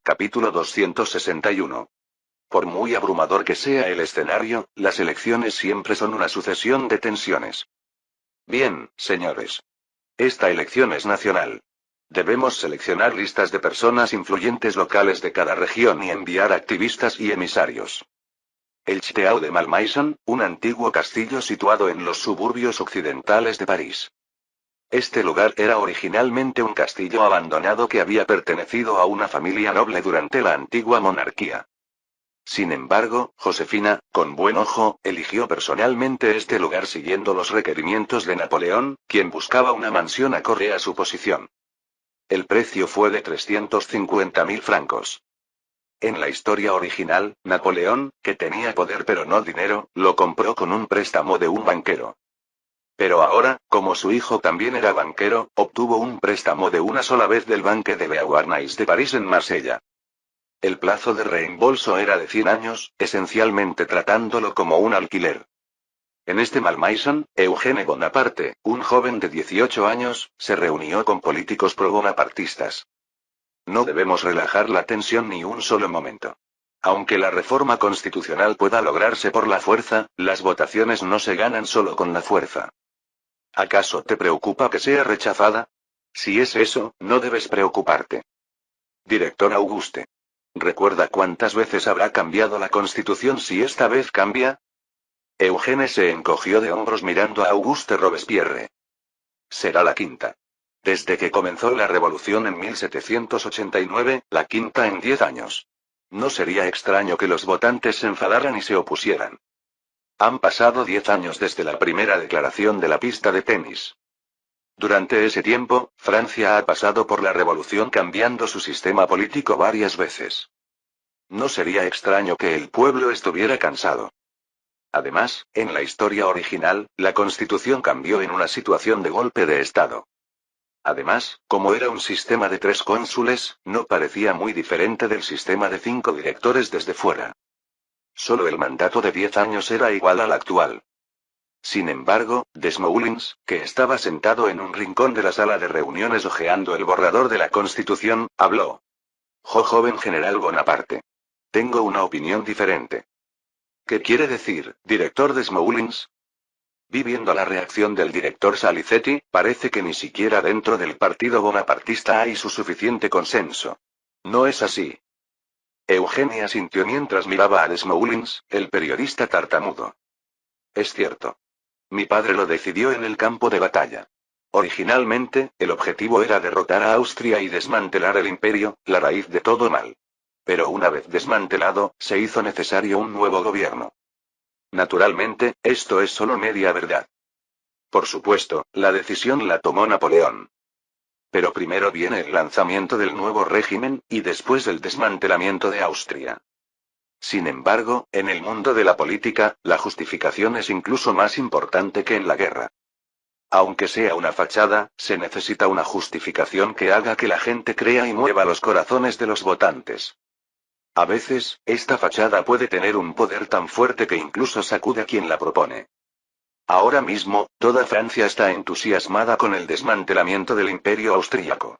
Capítulo 261. Por muy abrumador que sea el escenario, las elecciones siempre son una sucesión de tensiones. Bien, señores. Esta elección es nacional. Debemos seleccionar listas de personas influyentes locales de cada región y enviar activistas y emisarios. El Château de Malmaison, un antiguo castillo situado en los suburbios occidentales de París. Este lugar era originalmente un castillo abandonado que había pertenecido a una familia noble durante la antigua monarquía. Sin embargo, Josefina, con buen ojo, eligió personalmente este lugar siguiendo los requerimientos de Napoleón, quien buscaba una mansión acorde a su posición. El precio fue de 350.000 francos. En la historia original, Napoleón, que tenía poder pero no dinero, lo compró con un préstamo de un banquero. Pero ahora, como su hijo también era banquero, obtuvo un préstamo de una sola vez del Banque de Beauharnais de París en Marsella. El plazo de reembolso era de 100 años, esencialmente tratándolo como un alquiler. En este Malmaison, Eugène Bonaparte, un joven de 18 años, se reunió con políticos pro-bonapartistas. No debemos relajar la tensión ni un solo momento. Aunque la reforma constitucional pueda lograrse por la fuerza, las votaciones no se ganan solo con la fuerza. ¿Acaso te preocupa que sea rechazada? Si es eso, no debes preocuparte. Director Auguste. ¿Recuerda cuántas veces habrá cambiado la Constitución si esta vez cambia? Eugène se encogió de hombros mirando a Auguste Robespierre. Será la quinta. Desde que comenzó la revolución en 1789, la quinta en 10 años. No sería extraño que los votantes se enfadaran y se opusieran. Han pasado 10 años desde la primera declaración de la pista de tenis. Durante ese tiempo, Francia ha pasado por la revolución cambiando su sistema político varias veces. No sería extraño que el pueblo estuviera cansado. Además, en la historia original, la Constitución cambió en una situación de golpe de Estado. Además, como era un sistema de 3 cónsules, no parecía muy diferente del sistema de 5 directores desde fuera. Solo el mandato de 10 años era igual al actual. Sin embargo, Desmoulins, que estaba sentado en un rincón de la sala de reuniones hojeando el borrador de la Constitución, habló. Joven general Bonaparte. Tengo una opinión diferente. ¿Qué quiere decir, director Desmoulins? Viendo la reacción del director Salicetti, parece que ni siquiera dentro del partido bonapartista hay su suficiente consenso. ¿No es así? Eugène asintió mientras miraba a Desmoulins, el periodista tartamudo. Es cierto. Mi padre lo decidió en el campo de batalla. Originalmente, el objetivo era derrotar a Austria y desmantelar el imperio, la raíz de todo mal. Pero una vez desmantelado, se hizo necesario un nuevo gobierno. Naturalmente, esto es solo media verdad. Por supuesto, la decisión la tomó Napoleón. Pero primero viene el lanzamiento del nuevo régimen, y después el desmantelamiento de Austria. Sin embargo, en el mundo de la política, la justificación es incluso más importante que en la guerra. Aunque sea una fachada, se necesita una justificación que haga que la gente crea y mueva los corazones de los votantes. A veces, esta fachada puede tener un poder tan fuerte que incluso sacude a quien la propone. Ahora mismo, toda Francia está entusiasmada con el desmantelamiento del imperio austríaco.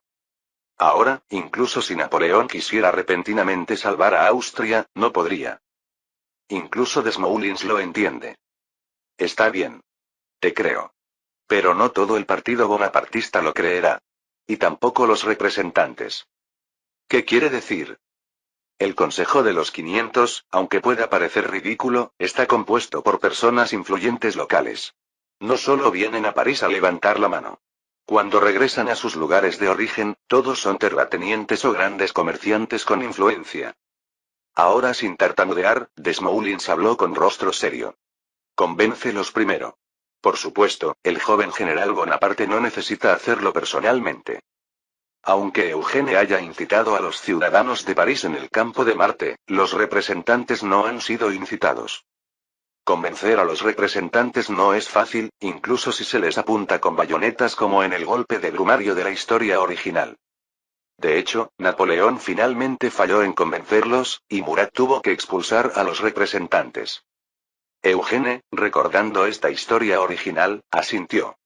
Ahora, incluso si Napoleón quisiera repentinamente salvar a Austria, no podría. Incluso Desmoulins lo entiende. Está bien. Te creo. Pero no todo el partido bonapartista lo creerá. Y tampoco los representantes. ¿Qué quiere decir? El Consejo de los 500, aunque pueda parecer ridículo, está compuesto por personas influyentes locales. No solo vienen a París a levantar la mano. Cuando regresan a sus lugares de origen, todos son terratenientes o grandes comerciantes con influencia. Ahora sin tartamudear, Desmoulins habló con rostro serio. Convéncelos primero. Por supuesto, el joven general Bonaparte no necesita hacerlo personalmente. Aunque Eugène haya incitado a los ciudadanos de París en el campo de Marte, los representantes no han sido incitados. Convencer a los representantes no es fácil, incluso si se les apunta con bayonetas como en el golpe de Brumario de la historia original. De hecho, Napoleón finalmente falló en convencerlos, y Murat tuvo que expulsar a los representantes. Eugène, recordando esta historia original, asintió.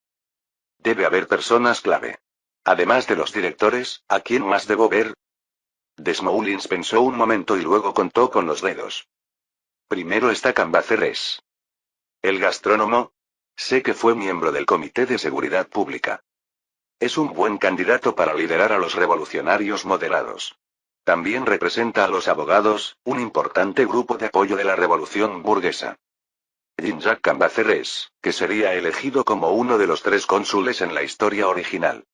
Debe haber personas clave. Además de los directores, ¿a quién más debo ver? Desmoulins pensó un momento y luego contó con los dedos. Primero está Cambaceres. El gastrónomo. Sé que fue miembro del Comité de Seguridad Pública. Es un buen candidato para liderar a los revolucionarios moderados. También representa a los abogados, un importante grupo de apoyo de la revolución burguesa. Jean-Jacques Cambaceres, que sería elegido como uno de los 3 cónsules en la historia original.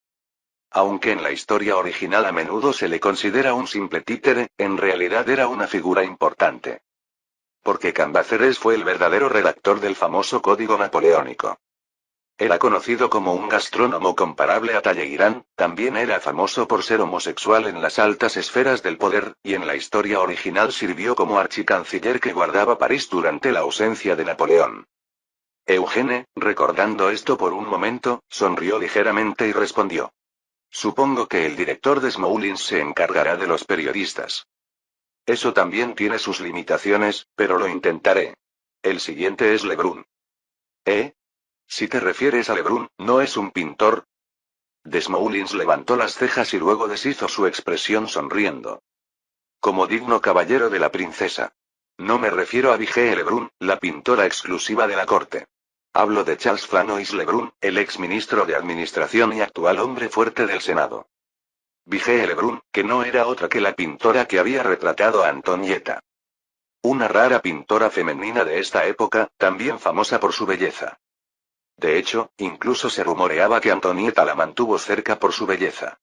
Aunque en la historia original a menudo se le considera un simple títere, en realidad era una figura importante. Porque Cambaceres fue el verdadero redactor del famoso Código Napoleónico. Era conocido como un gastrónomo comparable a Talleyrand, también era famoso por ser homosexual en las altas esferas del poder, y en la historia original sirvió como archicanciller que guardaba París durante la ausencia de Napoleón. Eugene, recordando esto por un momento, sonrió ligeramente y respondió. Supongo que el director Desmoulins se encargará de los periodistas. Eso también tiene sus limitaciones, pero lo intentaré. El siguiente es Lebrun. ¿Eh? Si te refieres a Lebrun, ¿no es un pintor? Desmoulins levantó las cejas y luego deshizo su expresión sonriendo. Como digno caballero de la princesa. No me refiero a Vigée Lebrun, la pintora exclusiva de la corte. Hablo de Charles Flanois Lebrun, el exministro de Administración y actual hombre fuerte del Senado. Vigée Lebrun, que no era otra que la pintora que había retratado a Antonieta. Una rara pintora femenina de esta época, también famosa por su belleza. De hecho, incluso se rumoreaba que Antonieta la mantuvo cerca por su belleza.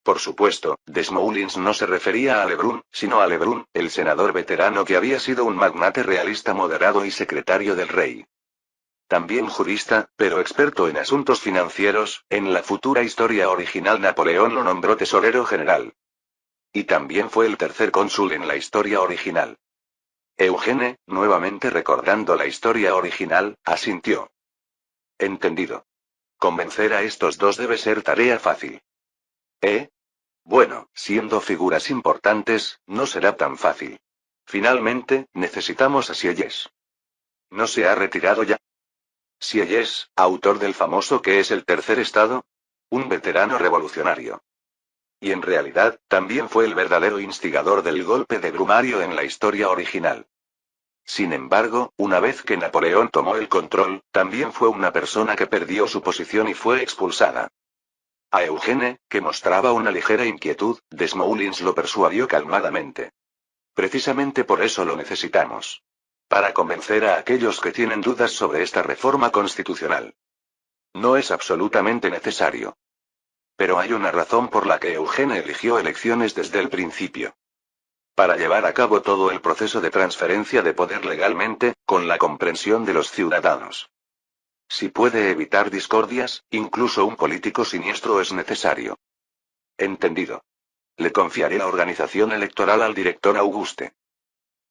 Por supuesto, Desmoulins no se refería a Lebrun, sino a Lebrun, el senador veterano que había sido un magnate realista moderado y secretario del rey. También jurista, pero experto en asuntos financieros, en la futura historia original Napoleón lo nombró tesorero general. Y también fue el 3er cónsul en la historia original. Eugene, nuevamente recordando la historia original, asintió. Entendido. Convencer a estos 2 debe ser tarea fácil. ¿Eh? Bueno, siendo figuras importantes, no será tan fácil. Finalmente, necesitamos a Sieyès. ¿No se ha retirado ya? Sieyès, autor del famoso ¿Qué es el tercer estado? Un veterano revolucionario. Y en realidad, también fue el verdadero instigador del golpe de Brumario en la historia original. Sin embargo, una vez que Napoleón tomó el control, también fue una persona que perdió su posición y fue expulsada. A Eugene, que mostraba una ligera inquietud, Desmoulins lo persuadió calmadamente. Precisamente por eso lo necesitamos. Para convencer a aquellos que tienen dudas sobre esta reforma constitucional. No es absolutamente necesario. Pero hay una razón por la que Eugene eligió elecciones desde el principio. Para llevar a cabo todo el proceso de transferencia de poder legalmente, con la comprensión de los ciudadanos. Si puede evitar discordias, incluso un político siniestro es necesario. Entendido. Le confiaré la organización electoral al director Auguste.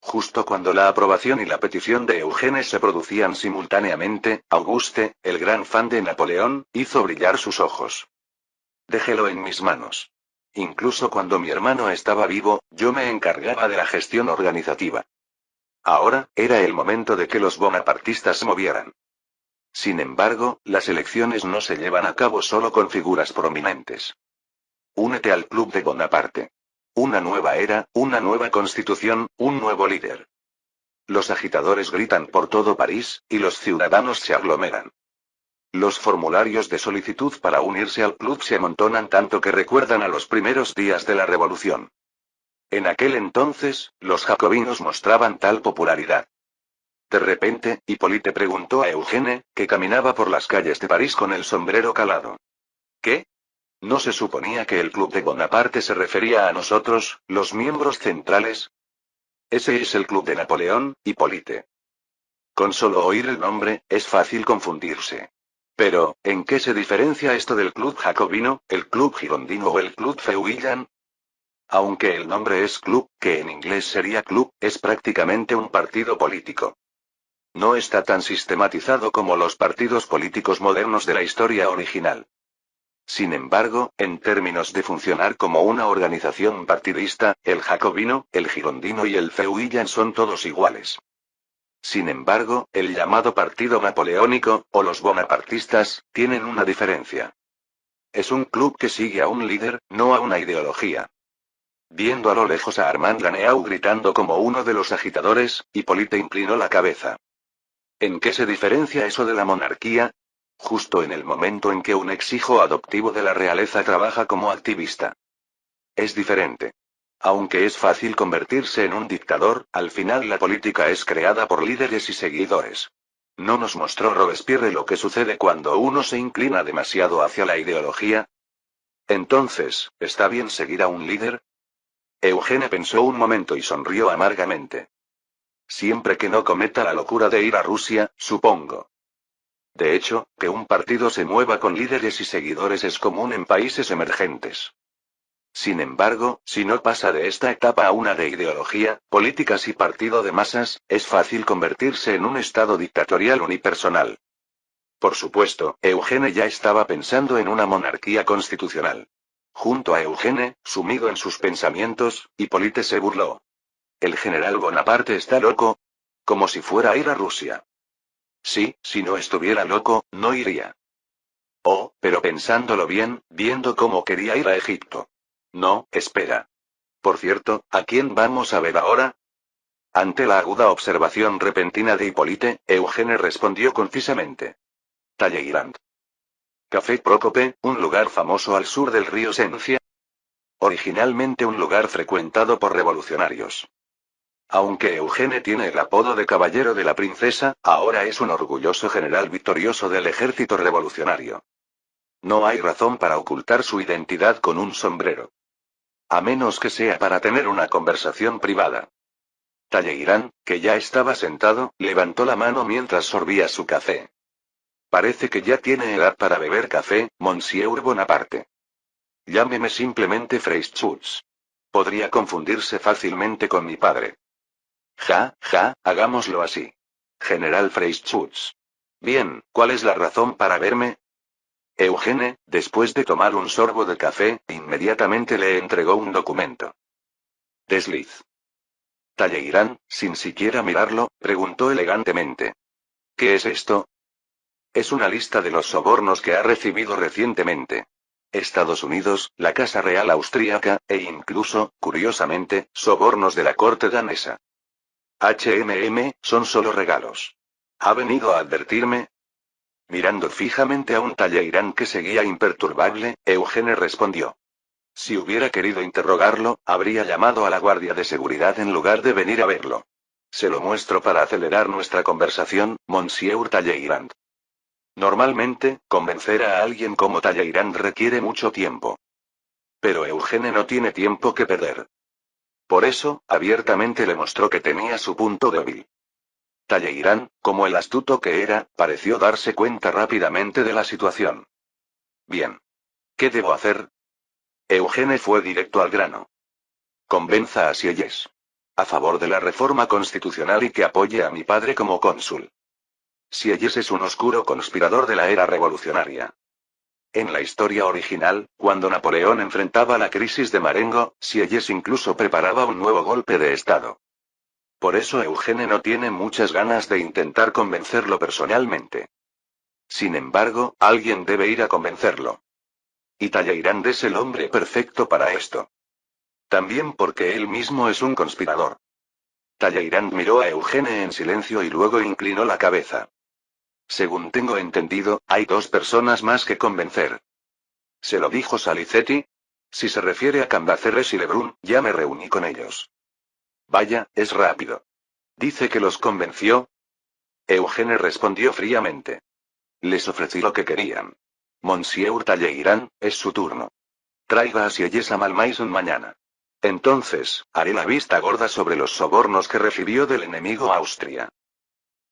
Justo cuando la aprobación y la petición de Eugene se producían simultáneamente, Auguste, el gran fan de Napoleón, hizo brillar sus ojos. Déjelo en mis manos. Incluso cuando mi hermano estaba vivo, yo me encargaba de la gestión organizativa. Ahora, era el momento de que los bonapartistas se movieran. Sin embargo, las elecciones no se llevan a cabo solo con figuras prominentes. Únete al club de Bonaparte. Una nueva era, una nueva constitución, un nuevo líder. Los agitadores gritan por todo París, y los ciudadanos se aglomeran. Los formularios de solicitud para unirse al club se amontonan tanto que recuerdan a los primeros días de la revolución. En aquel entonces, los jacobinos mostraban tal popularidad. De repente, Hippolyte preguntó a Eugene, que caminaba por las calles de París con el sombrero calado. ¿Qué? ¿No se suponía que el club de Bonaparte se refería a nosotros, los miembros centrales? Ese es el club de Napoleón, Hippolyte. Con solo oír el nombre, es fácil confundirse. Pero, ¿en qué se diferencia esto del club jacobino, el club girondino o el club feuillán? Aunque el nombre es club, que en inglés sería club, es prácticamente un partido político. No está tan sistematizado como los partidos políticos modernos de la historia original. Sin embargo, en términos de funcionar como una organización partidista, el jacobino, el girondino y el feuillán son todos iguales. Sin embargo, el llamado Partido Napoleónico, o los bonapartistas, tienen una diferencia. Es un club que sigue a un líder, no a una ideología. Viendo a lo lejos a Armand Ganeau gritando como uno de los agitadores, Hippolyte inclinó la cabeza. ¿En qué se diferencia eso de la monarquía? Justo en el momento en que un ex hijo adoptivo de la realeza trabaja como activista. Es diferente. Aunque es fácil convertirse en un dictador, al final la política es creada por líderes y seguidores. ¿No nos mostró Robespierre lo que sucede cuando uno se inclina demasiado hacia la ideología? Entonces, ¿está bien seguir a un líder? Eugene pensó un momento y sonrió amargamente. Siempre que no cometa la locura de ir a Rusia, supongo. De hecho, que un partido se mueva con líderes y seguidores es común en países emergentes. Sin embargo, si no pasa de esta etapa a una de ideología, políticas y partido de masas, es fácil convertirse en un estado dictatorial unipersonal. Por supuesto, Eugene ya estaba pensando en una monarquía constitucional. Junto a Eugene, sumido en sus pensamientos, Hippolyte se burló. ¿El general Bonaparte está loco? Como si fuera a ir a Rusia. Sí, si no estuviera loco, no iría. Oh, pero pensándolo bien, viendo cómo quería ir a Egipto. No, espera. Por cierto, ¿a quién vamos a ver ahora? Ante la aguda observación repentina de Hippolyte, Eugene respondió concisamente. Talleyrand. Café Prócope, un lugar famoso al sur del río Sencia. Originalmente un lugar frecuentado por revolucionarios. Aunque Eugene tiene el apodo de Caballero de la Princesa, ahora es un orgulloso general victorioso del ejército revolucionario. No hay razón para ocultar su identidad con un sombrero. A menos que sea para tener una conversación privada. Talleyrand, que ya estaba sentado, levantó la mano mientras sorbía su café. Parece que ya tiene edad para beber café, Monsieur Bonaparte. Llámeme simplemente Freischutz. Podría confundirse fácilmente con mi padre. Ja, ja, hagámoslo así. General Freischutz. Bien, ¿cuál es la razón para verme? Eugene, después de tomar un sorbo de café, inmediatamente le entregó un documento. Desliz. Talleyrand, sin siquiera mirarlo, preguntó elegantemente. ¿Qué es esto? Es una lista de los sobornos que ha recibido recientemente. Estados Unidos, la Casa Real Austríaca, e incluso, curiosamente, sobornos de la corte danesa. Son solo regalos. ¿Ha venido a advertirme? Mirando fijamente a un Talleyrand que seguía imperturbable, Eugene respondió. Si hubiera querido interrogarlo, habría llamado a la guardia de seguridad en lugar de venir a verlo. Se lo muestro para acelerar nuestra conversación, Monsieur Talleyrand. Normalmente, convencer a alguien como Talleyrand requiere mucho tiempo. Pero Eugene no tiene tiempo que perder. Por eso, abiertamente le mostró que tenía su punto débil. Talleyrand, como el astuto que era, pareció darse cuenta rápidamente de la situación. Bien. ¿Qué debo hacer? Eugene fue directo al grano. Convenza a Sieyès. A favor de la reforma constitucional y que apoye a mi padre como cónsul. Sieyès es un oscuro conspirador de la era revolucionaria. En la historia original, cuando Napoleón enfrentaba la crisis de Marengo, Sieyès incluso preparaba un nuevo golpe de Estado. Por eso Eugene no tiene muchas ganas de intentar convencerlo personalmente. Sin embargo, alguien debe ir a convencerlo. Y Talleyrand es el hombre perfecto para esto. También porque él mismo es un conspirador. Talleyrand miró a Eugene en silencio y luego inclinó la cabeza. Según tengo entendido, hay dos personas más que convencer. ¿Se lo dijo Salicetti? Si se refiere a Cambaceres y Lebrun, ya me reuní con ellos. Vaya, es rápido. ¿Dice que los convenció? Eugene respondió fríamente. Les ofrecí lo que querían. Monsieur Talleyrand, es su turno. Traiga a Sieyès a Malmaison mañana. Entonces, haré la vista gorda sobre los sobornos que recibió del enemigo Austria.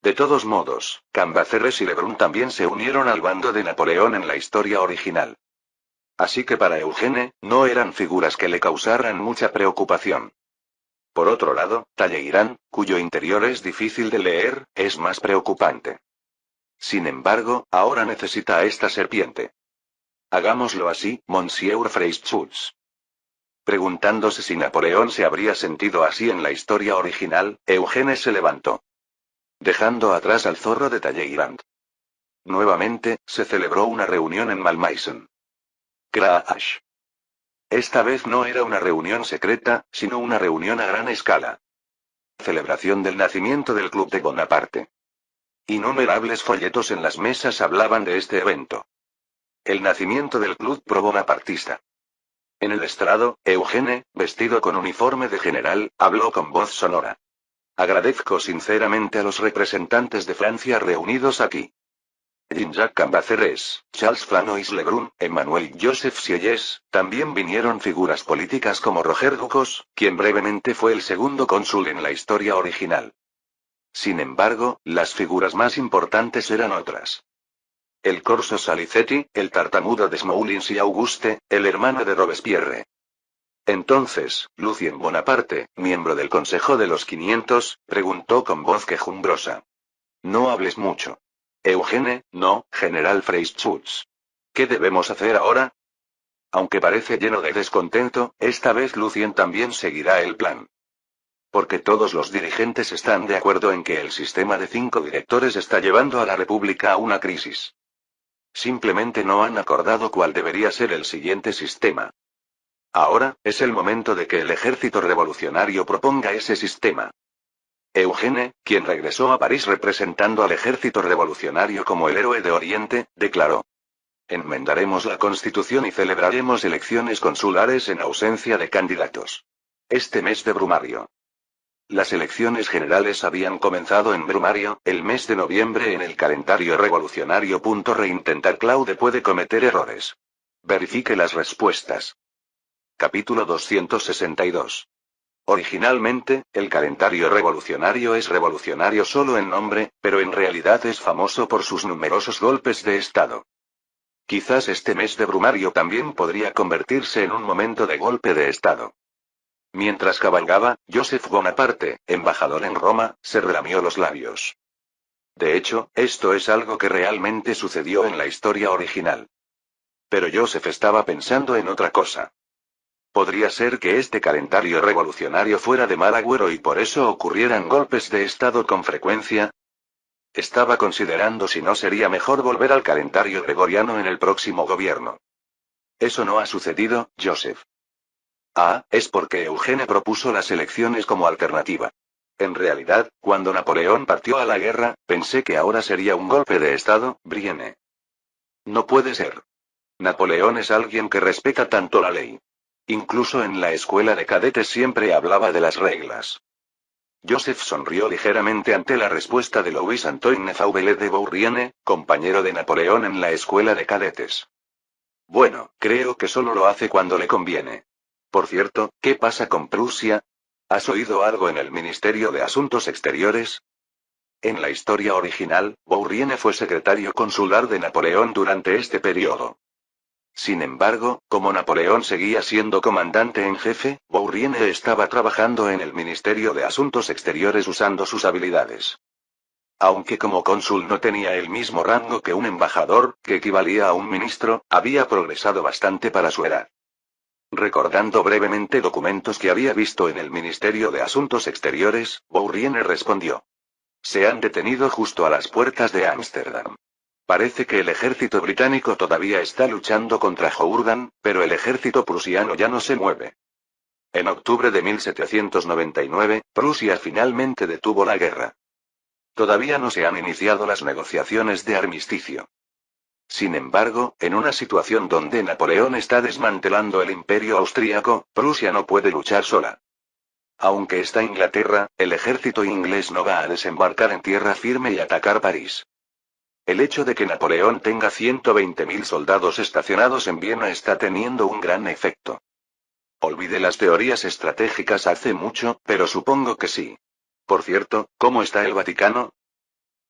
De todos modos, Cambaceres y Lebrun también se unieron al bando de Napoleón en la historia original. Así que para Eugene, no eran figuras que le causaran mucha preocupación. Por otro lado, Talleyrand, cuyo interior es difícil de leer, es más preocupante. Sin embargo, ahora necesita a esta serpiente. Hagámoslo así, Monsieur Freischutz. Preguntándose si Napoleón se habría sentido así en la historia original, Eugene se levantó. Dejando atrás al zorro de Talleyrand. Nuevamente, se celebró una reunión en Malmaison. Crash. Esta vez no era una reunión secreta, sino una reunión a gran escala. Celebración del nacimiento del Club de Bonaparte. Innumerables folletos en las mesas hablaban de este evento. El nacimiento del Club Pro Bonapartista. En el estrado, Eugene, vestido con uniforme de general, habló con voz sonora. Agradezco sinceramente a los representantes de Francia reunidos aquí. Jean-Jacques Cambacérès, Charles Flanois Lebrun, Emmanuel Joseph Sieyès, también vinieron figuras políticas como Roger Ducos, quien brevemente fue el segundo cónsul en la historia original. Sin embargo, las figuras más importantes eran otras. El corso Salicetti, el tartamudo de Smoulins y Auguste, el hermano de Robespierre. Entonces, Lucien Bonaparte, miembro del Consejo de los 500, preguntó con voz quejumbrosa. No hables mucho. Eugene, no, general Freyschütz. ¿Qué debemos hacer ahora? Aunque parece lleno de descontento, esta vez Lucien también seguirá el plan. Porque todos los dirigentes están de acuerdo en que el sistema de 5 directores está llevando a la República a una crisis. Simplemente no han acordado cuál debería ser el siguiente sistema. Ahora, es el momento de que el ejército revolucionario proponga ese sistema. Eugene, quien regresó a París representando al ejército revolucionario como el héroe de Oriente, declaró. Enmendaremos la Constitución y celebraremos elecciones consulares en ausencia de candidatos. Este mes de Brumario. Las elecciones generales habían comenzado en Brumario, el mes de noviembre en el calendario revolucionario. Reintentar Claude puede cometer errores. Verifique las respuestas. Capítulo 262. Originalmente, el calendario revolucionario es revolucionario solo en nombre, pero en realidad es famoso por sus numerosos golpes de Estado. Quizás este mes de Brumario también podría convertirse en un momento de golpe de Estado. Mientras cabalgaba, Joseph Bonaparte, embajador en Roma, se relamió los labios. De hecho, esto es algo que realmente sucedió en la historia original. Pero Joseph estaba pensando en otra cosa. ¿Podría ser que este calendario revolucionario fuera de mal agüero y por eso ocurrieran golpes de Estado con frecuencia? Estaba considerando si no sería mejor volver al calendario gregoriano en el próximo gobierno. Eso no ha sucedido, Joseph. Ah, es porque Eugene propuso las elecciones como alternativa. En realidad, cuando Napoleón partió a la guerra, pensé que ahora sería un golpe de Estado, Brienne. No puede ser. Napoleón es alguien que respeta tanto la ley. Incluso en la escuela de cadetes siempre hablaba de las reglas. Joseph sonrió ligeramente ante la respuesta de Louis-Antoine Fauvelet de Bourrienne, compañero de Napoleón en la escuela de cadetes. Bueno, creo que solo lo hace cuando le conviene. Por cierto, ¿qué pasa con Prusia? ¿Has oído algo en el Ministerio de Asuntos Exteriores? En la historia original, Bourrienne fue secretario consular de Napoleón durante este periodo. Sin embargo, como Napoleón seguía siendo comandante en jefe, Bourrienne estaba trabajando en el Ministerio de Asuntos Exteriores usando sus habilidades. Aunque como cónsul no tenía el mismo rango que un embajador, que equivalía a un ministro, había progresado bastante para su edad. Recordando brevemente documentos que había visto en el Ministerio de Asuntos Exteriores, Bourrienne respondió. Se han detenido justo a las puertas de Ámsterdam. Parece que el ejército británico todavía está luchando contra Jourdan, pero el ejército prusiano ya no se mueve. En octubre de 1799, Prusia finalmente detuvo la guerra. Todavía no se han iniciado las negociaciones de armisticio. Sin embargo, en una situación donde Napoleón está desmantelando el imperio austríaco, Prusia no puede luchar sola. Aunque está Inglaterra, el ejército inglés no va a desembarcar en tierra firme y atacar París. El hecho de que Napoleón tenga 120.000 soldados estacionados en Viena está teniendo un gran efecto. Olvidé las teorías estratégicas hace mucho, pero supongo que sí. Por cierto, ¿cómo está el Vaticano?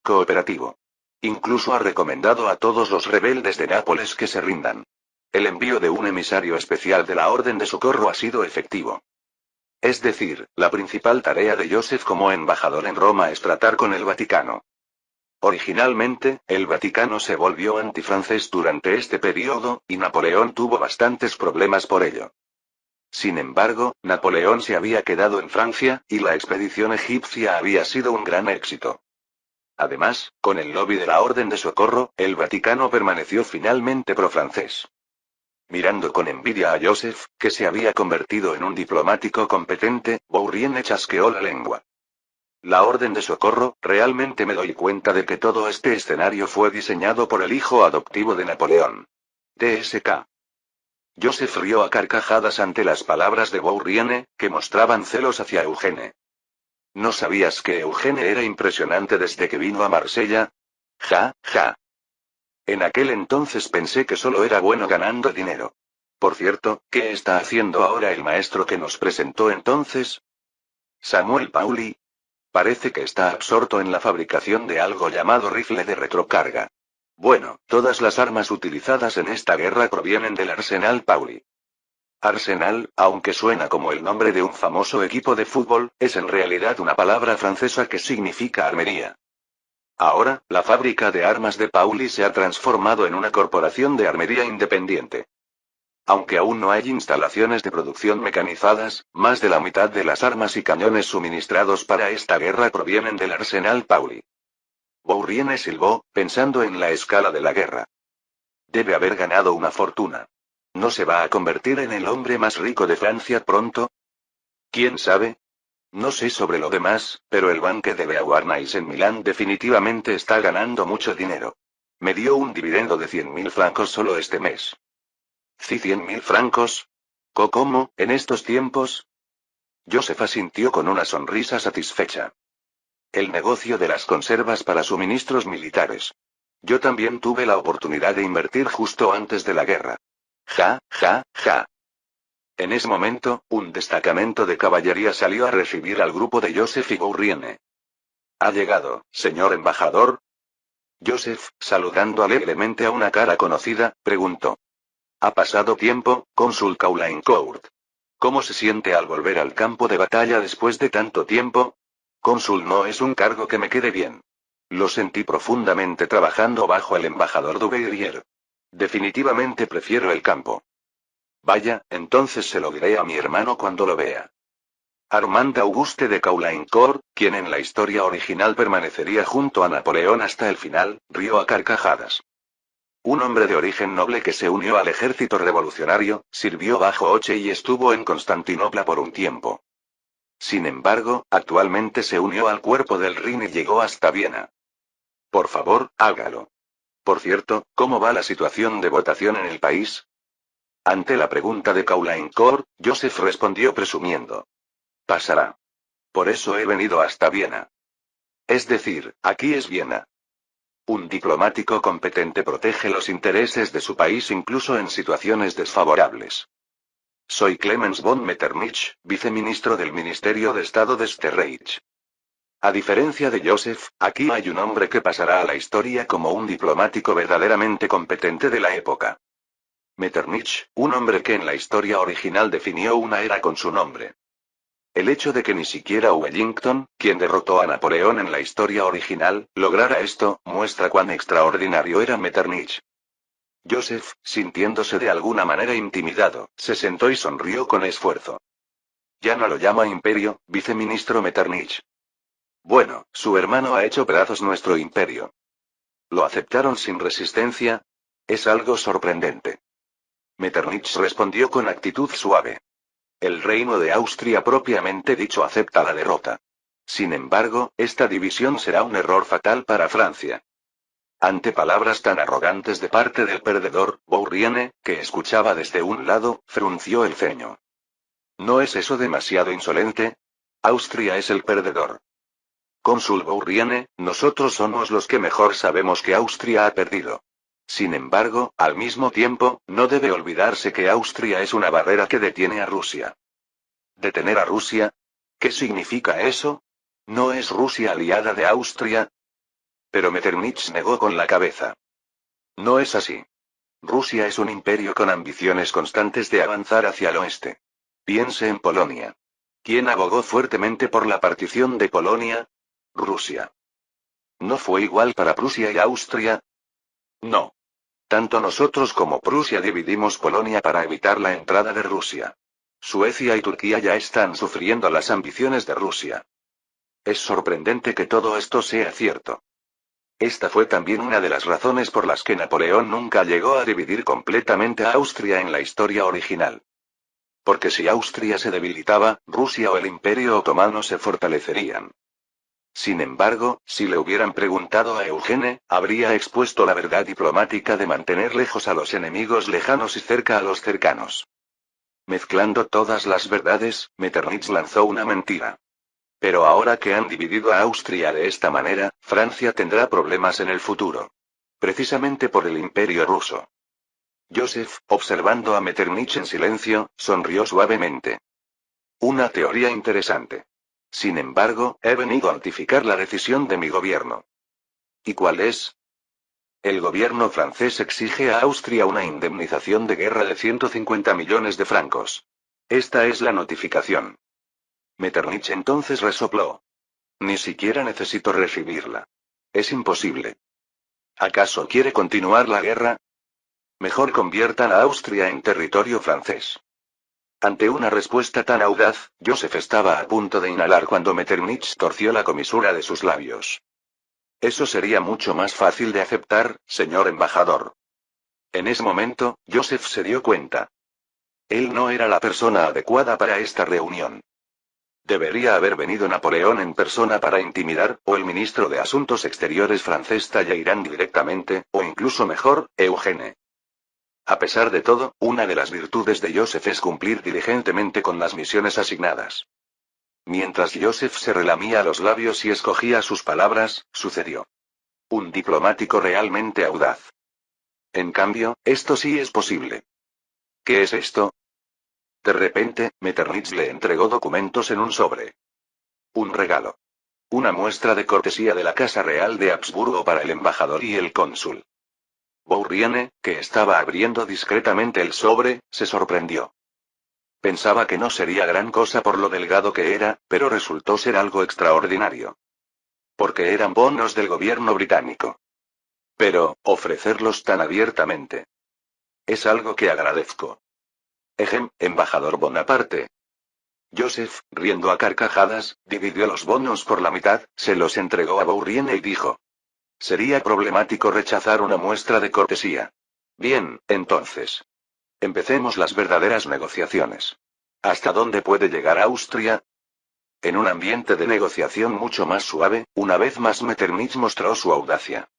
Cooperativo. Incluso ha recomendado a todos los rebeldes de Nápoles que se rindan. El envío de un emisario especial de la Orden de Socorro ha sido efectivo. Es decir, la principal tarea de Joseph como embajador en Roma es tratar con el Vaticano. Originalmente, el Vaticano se volvió antifrancés durante este periodo, y Napoleón tuvo bastantes problemas por ello. Sin embargo, Napoleón se había quedado en Francia, y la expedición egipcia había sido un gran éxito. Además, con el lobby de la Orden de Socorro, el Vaticano permaneció finalmente pro-francés. Mirando con envidia a Joseph, que se había convertido en un diplomático competente, Bourrienne chasqueó la lengua. La orden de socorro, realmente me doy cuenta de que todo este escenario fue diseñado por el hijo adoptivo de Napoleón. TSK. Joseph rió a carcajadas ante las palabras de Bourrienne, que mostraban celos hacia Eugene. ¿No sabías que Eugene era impresionante desde que vino a Marsella? Ja, ja. En aquel entonces pensé que solo era bueno ganando dinero. Por cierto, ¿qué está haciendo ahora el maestro que nos presentó entonces? Samuel Pauli. Parece que está absorto en la fabricación de algo llamado rifle de retrocarga. Bueno, todas las armas utilizadas en esta guerra provienen del Arsenal Pauli. Arsenal, aunque suena como el nombre de un famoso equipo de fútbol, es en realidad una palabra francesa que significa armería. Ahora, la fábrica de armas de Pauli se ha transformado en una corporación de armería independiente. Aunque aún no hay instalaciones de producción mecanizadas, más de la mitad de las armas y cañones suministrados para esta guerra provienen del Arsenal Pauli. Bourrienne silbó, pensando en la escala de la guerra. Debe haber ganado una fortuna. ¿No se va a convertir en el hombre más rico de Francia pronto? ¿Quién sabe? No sé sobre lo demás, pero el banque de Beauharnais en Milán definitivamente está ganando mucho dinero. Me dio un dividendo de 100.000 francos solo este mes. ¿Sí, 100.000 francos? ¿Cómo, en estos tiempos? Joseph asintió con una sonrisa satisfecha. El negocio de las conservas para suministros militares. Yo también tuve la oportunidad de invertir justo antes de la guerra. Ja, ja, ja. En ese momento, un destacamento de caballería salió a recibir al grupo de Joseph y Bourrienne. ¿Ha llegado, señor embajador? Joseph, saludando alegremente a una cara conocida, preguntó. Ha pasado tiempo, cónsul Caulaincourt. ¿Cómo se siente al volver al campo de batalla después de tanto tiempo? Cónsul no es un cargo que me quede bien. Lo sentí profundamente trabajando bajo el embajador Dubeyrier. Definitivamente prefiero el campo. Vaya, entonces se lo diré a mi hermano cuando lo vea. Armand Auguste de Caulaincourt, quien en la historia original permanecería junto a Napoleón hasta el final, rió a carcajadas. Un hombre de origen noble que se unió al ejército revolucionario, sirvió bajo Hoche y estuvo en Constantinopla por un tiempo. Sin embargo, actualmente se unió al cuerpo del Rin y llegó hasta Viena. Por favor, hágalo. Por cierto, ¿cómo va la situación de votación en el país? Ante la pregunta de Caulaincourt, Joseph respondió presumiendo. Pasará. Por eso he venido hasta Viena. Es decir, aquí es Viena. Un diplomático competente protege los intereses de su país incluso en situaciones desfavorables. Soy Clemens von Metternich, viceministro del Ministerio de Estado de Österreich. A diferencia de Joseph, aquí hay un hombre que pasará a la historia como un diplomático verdaderamente competente de la época. Metternich, un hombre que en la historia original definió una era con su nombre. El hecho de que ni siquiera Wellington, quien derrotó a Napoleón en la historia original, lograra esto, muestra cuán extraordinario era Metternich. Joseph, sintiéndose de alguna manera intimidado, se sentó y sonrió con esfuerzo. Ya no lo llama imperio, viceministro Metternich. Bueno, su hermano ha hecho pedazos nuestro imperio. ¿Lo aceptaron sin resistencia? Es algo sorprendente. Metternich respondió con actitud suave. El reino de Austria propiamente dicho acepta la derrota. Sin embargo, esta división será un error fatal para Francia. Ante palabras tan arrogantes de parte del perdedor, Bourrienne, que escuchaba desde un lado, frunció el ceño. ¿No es eso demasiado insolente? Austria es el perdedor. Cónsul Bourrienne, nosotros somos los que mejor sabemos que Austria ha perdido. Sin embargo, al mismo tiempo, no debe olvidarse que Austria es una barrera que detiene a Rusia. ¿Detener a Rusia? ¿Qué significa eso? ¿No es Rusia aliada de Austria? Pero Metternich negó con la cabeza. No es así. Rusia es un imperio con ambiciones constantes de avanzar hacia el oeste. Piense en Polonia. ¿Quién abogó fuertemente por la partición de Polonia? Rusia. ¿No fue igual para Prusia y Austria? No. Tanto nosotros como Prusia dividimos Polonia para evitar la entrada de Rusia. Suecia y Turquía ya están sufriendo las ambiciones de Rusia. Es sorprendente que todo esto sea cierto. Esta fue también una de las razones por las que Napoleón nunca llegó a dividir completamente a Austria en la historia original. Porque si Austria se debilitaba, Rusia o el Imperio Otomano se fortalecerían. Sin embargo, si le hubieran preguntado a Eugene, habría expuesto la verdad diplomática de mantener lejos a los enemigos lejanos y cerca a los cercanos. Mezclando todas las verdades, Metternich lanzó una mentira. Pero ahora que han dividido a Austria de esta manera, Francia tendrá problemas en el futuro. Precisamente por el Imperio ruso. Joseph, observando a Metternich en silencio, sonrió suavemente. Una teoría interesante. Sin embargo, he venido a notificar la decisión de mi gobierno. ¿Y cuál es? El gobierno francés exige a Austria una indemnización de guerra de 150 millones de francos. Esta es la notificación. Metternich entonces resopló. Ni siquiera necesito recibirla. Es imposible. ¿Acaso quiere continuar la guerra? Mejor conviertan a Austria en territorio francés. Ante una respuesta tan audaz, Joseph estaba a punto de inhalar cuando Metternich torció la comisura de sus labios. Eso sería mucho más fácil de aceptar, señor embajador. En ese momento, Joseph se dio cuenta. Él no era la persona adecuada para esta reunión. Debería haber venido Napoleón en persona para intimidar, o el ministro de Asuntos Exteriores francés Talleyrand directamente, o incluso mejor, Eugene. A pesar de todo, una de las virtudes de Joseph es cumplir diligentemente con las misiones asignadas. Mientras Joseph se relamía los labios y escogía sus palabras, sucedió. Un diplomático realmente audaz. En cambio, esto sí es posible. ¿Qué es esto? De repente, Metternich le entregó documentos en un sobre. Un regalo. Una muestra de cortesía de la Casa Real de Habsburgo para el embajador y el cónsul. Bourrienne, que estaba abriendo discretamente el sobre, se sorprendió. Pensaba que no sería gran cosa por lo delgado que era, pero resultó ser algo extraordinario. Porque eran bonos del gobierno británico. Pero, ofrecerlos tan abiertamente. Es algo que agradezco. Embajador Bonaparte. Joseph, riendo a carcajadas, dividió los bonos por la mitad, se los entregó a Bourrienne y dijo. Sería problemático rechazar una muestra de cortesía. Bien, entonces. Empecemos las verdaderas negociaciones. ¿Hasta dónde puede llegar Austria? En un ambiente de negociación mucho más suave, una vez más Metternich mostró su audacia.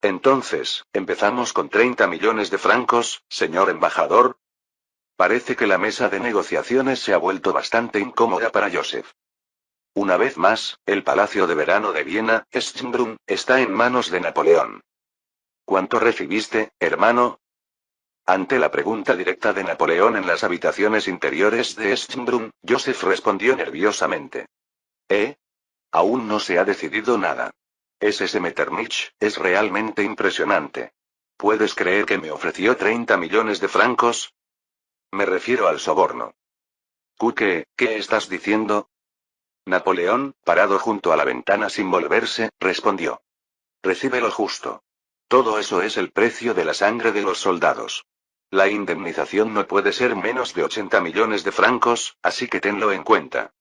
Entonces, empezamos con 30 millones de francos, señor embajador. Parece que la mesa de negociaciones se ha vuelto bastante incómoda para Joseph. Una vez más, el Palacio de Verano de Viena, Schönbrunn, está en manos de Napoleón. ¿Cuánto recibiste, hermano? Ante la pregunta directa de Napoleón en las habitaciones interiores de Schönbrunn, Joseph respondió nerviosamente. Aún no se ha decidido nada. Ese Metternich, es realmente impresionante. ¿Puedes creer que me ofreció 30 millones de francos? Me refiero al soborno. ¿Qué estás diciendo? Napoleón, parado junto a la ventana sin volverse, respondió. Recibe lo justo. Todo eso es el precio de la sangre de los soldados. La indemnización no puede ser menos de 80 millones de francos, así que tenlo en cuenta.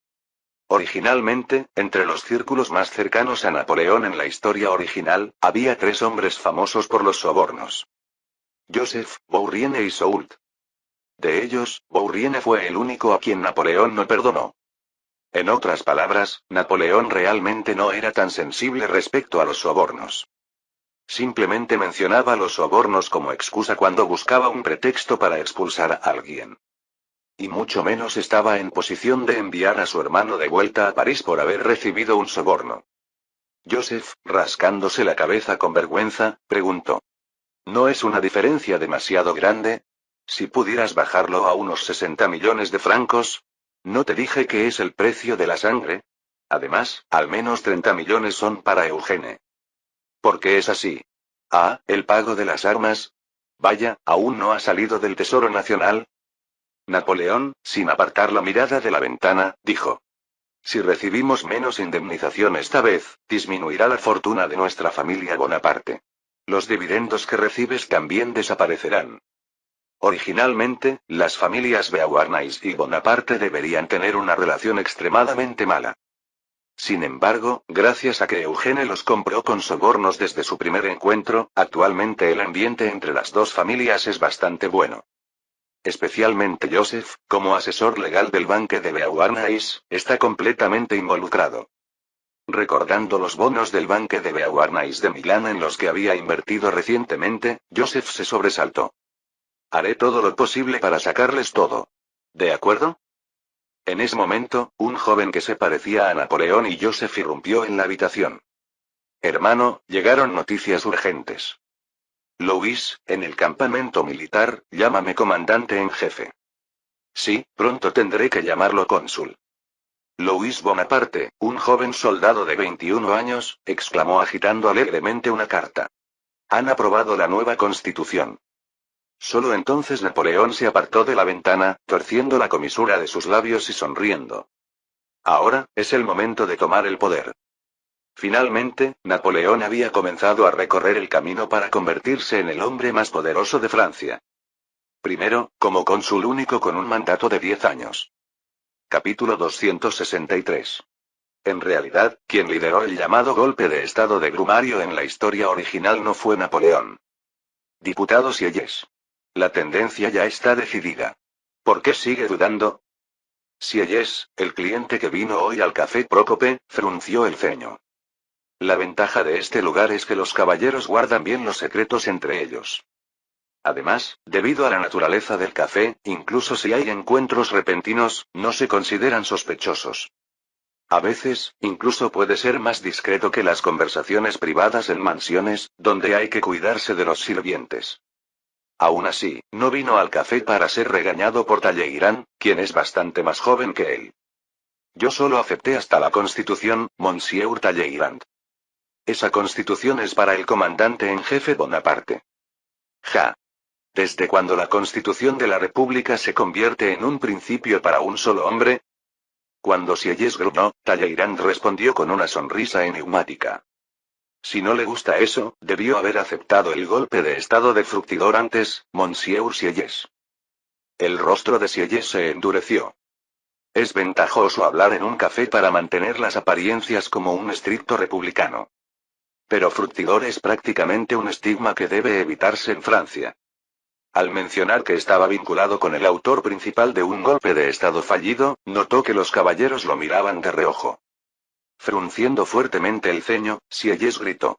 Originalmente, entre los círculos más cercanos a Napoleón en la historia original, había 3 hombres famosos por los sobornos. Joseph, Bourrienne y Soult. De ellos, Bourrienne fue el único a quien Napoleón no perdonó. En otras palabras, Napoleón realmente no era tan sensible respecto a los sobornos. Simplemente mencionaba los sobornos como excusa cuando buscaba un pretexto para expulsar a alguien. Y mucho menos estaba en posición de enviar a su hermano de vuelta a París por haber recibido un soborno. Joseph, rascándose la cabeza con vergüenza, preguntó. ¿No es una diferencia demasiado grande? Si pudieras bajarlo a unos 60 millones de francos. ¿No te dije que es el precio de la sangre? Además, al menos 30 millones son para Eugene. ¿Por qué es así? El pago de las armas. Vaya, ¿aún no ha salido del Tesoro Nacional? Napoleón, sin apartar la mirada de la ventana, dijo. Si recibimos menos indemnización esta vez, disminuirá la fortuna de nuestra familia Bonaparte. Los dividendos que recibes también desaparecerán. Originalmente, las familias Beauharnais y Bonaparte deberían tener una relación extremadamente mala. Sin embargo, gracias a que Eugene los compró con sobornos desde su primer encuentro, actualmente el ambiente entre las dos familias es bastante bueno. Especialmente Joseph, como asesor legal del banque de Beauharnais, está completamente involucrado. Recordando los bonos del banque de Beauharnais de Milán en los que había invertido recientemente, Joseph se sobresaltó. Haré todo lo posible para sacarles todo. ¿De acuerdo? En ese momento, un joven que se parecía a Napoleón y Joseph irrumpió en la habitación. Hermano, llegaron noticias urgentes. Louis, en el campamento militar, llámame comandante en jefe. Sí, pronto tendré que llamarlo cónsul. Louis Bonaparte, un joven soldado de 21 años, exclamó agitando alegremente una carta. Han aprobado la nueva constitución. Solo entonces Napoleón se apartó de la ventana, torciendo la comisura de sus labios y sonriendo. Ahora, es el momento de tomar el poder. Finalmente, Napoleón había comenzado a recorrer el camino para convertirse en el hombre más poderoso de Francia. Primero, como cónsul único con un mandato de 10 años. Capítulo 263. En realidad, quien lideró el llamado golpe de estado de Brumario en la historia original no fue Napoleón. Diputados Sieyès. La tendencia ya está decidida. ¿Por qué sigue dudando? Sieyès, el cliente que vino hoy al café Prócope, frunció el ceño. La ventaja de este lugar es que los caballeros guardan bien los secretos entre ellos. Además, debido a la naturaleza del café, incluso si hay encuentros repentinos, no se consideran sospechosos. A veces, incluso puede ser más discreto que las conversaciones privadas en mansiones, donde hay que cuidarse de los sirvientes. Aún así, no vino al café para ser regañado por Talleyrand, quien es bastante más joven que él. Yo solo acepté hasta la Constitución, Monsieur Talleyrand. Esa Constitución es para el comandante en jefe Bonaparte. Ja. ¿Desde cuando la Constitución de la República se convierte en un principio para un solo hombre? Cuando Sieyès gruñó, Talleyrand respondió con una sonrisa enigmática. Si no le gusta eso, debió haber aceptado el golpe de estado de Fructidor antes, Monsieur Sieyès. El rostro de Sieyès se endureció. Es ventajoso hablar en un café para mantener las apariencias como un estricto republicano. Pero Fructidor es prácticamente un estigma que debe evitarse en Francia. Al mencionar que estaba vinculado con el autor principal de un golpe de estado fallido, notó que los caballeros lo miraban de reojo. Frunciendo fuertemente el ceño, Sieyès gritó.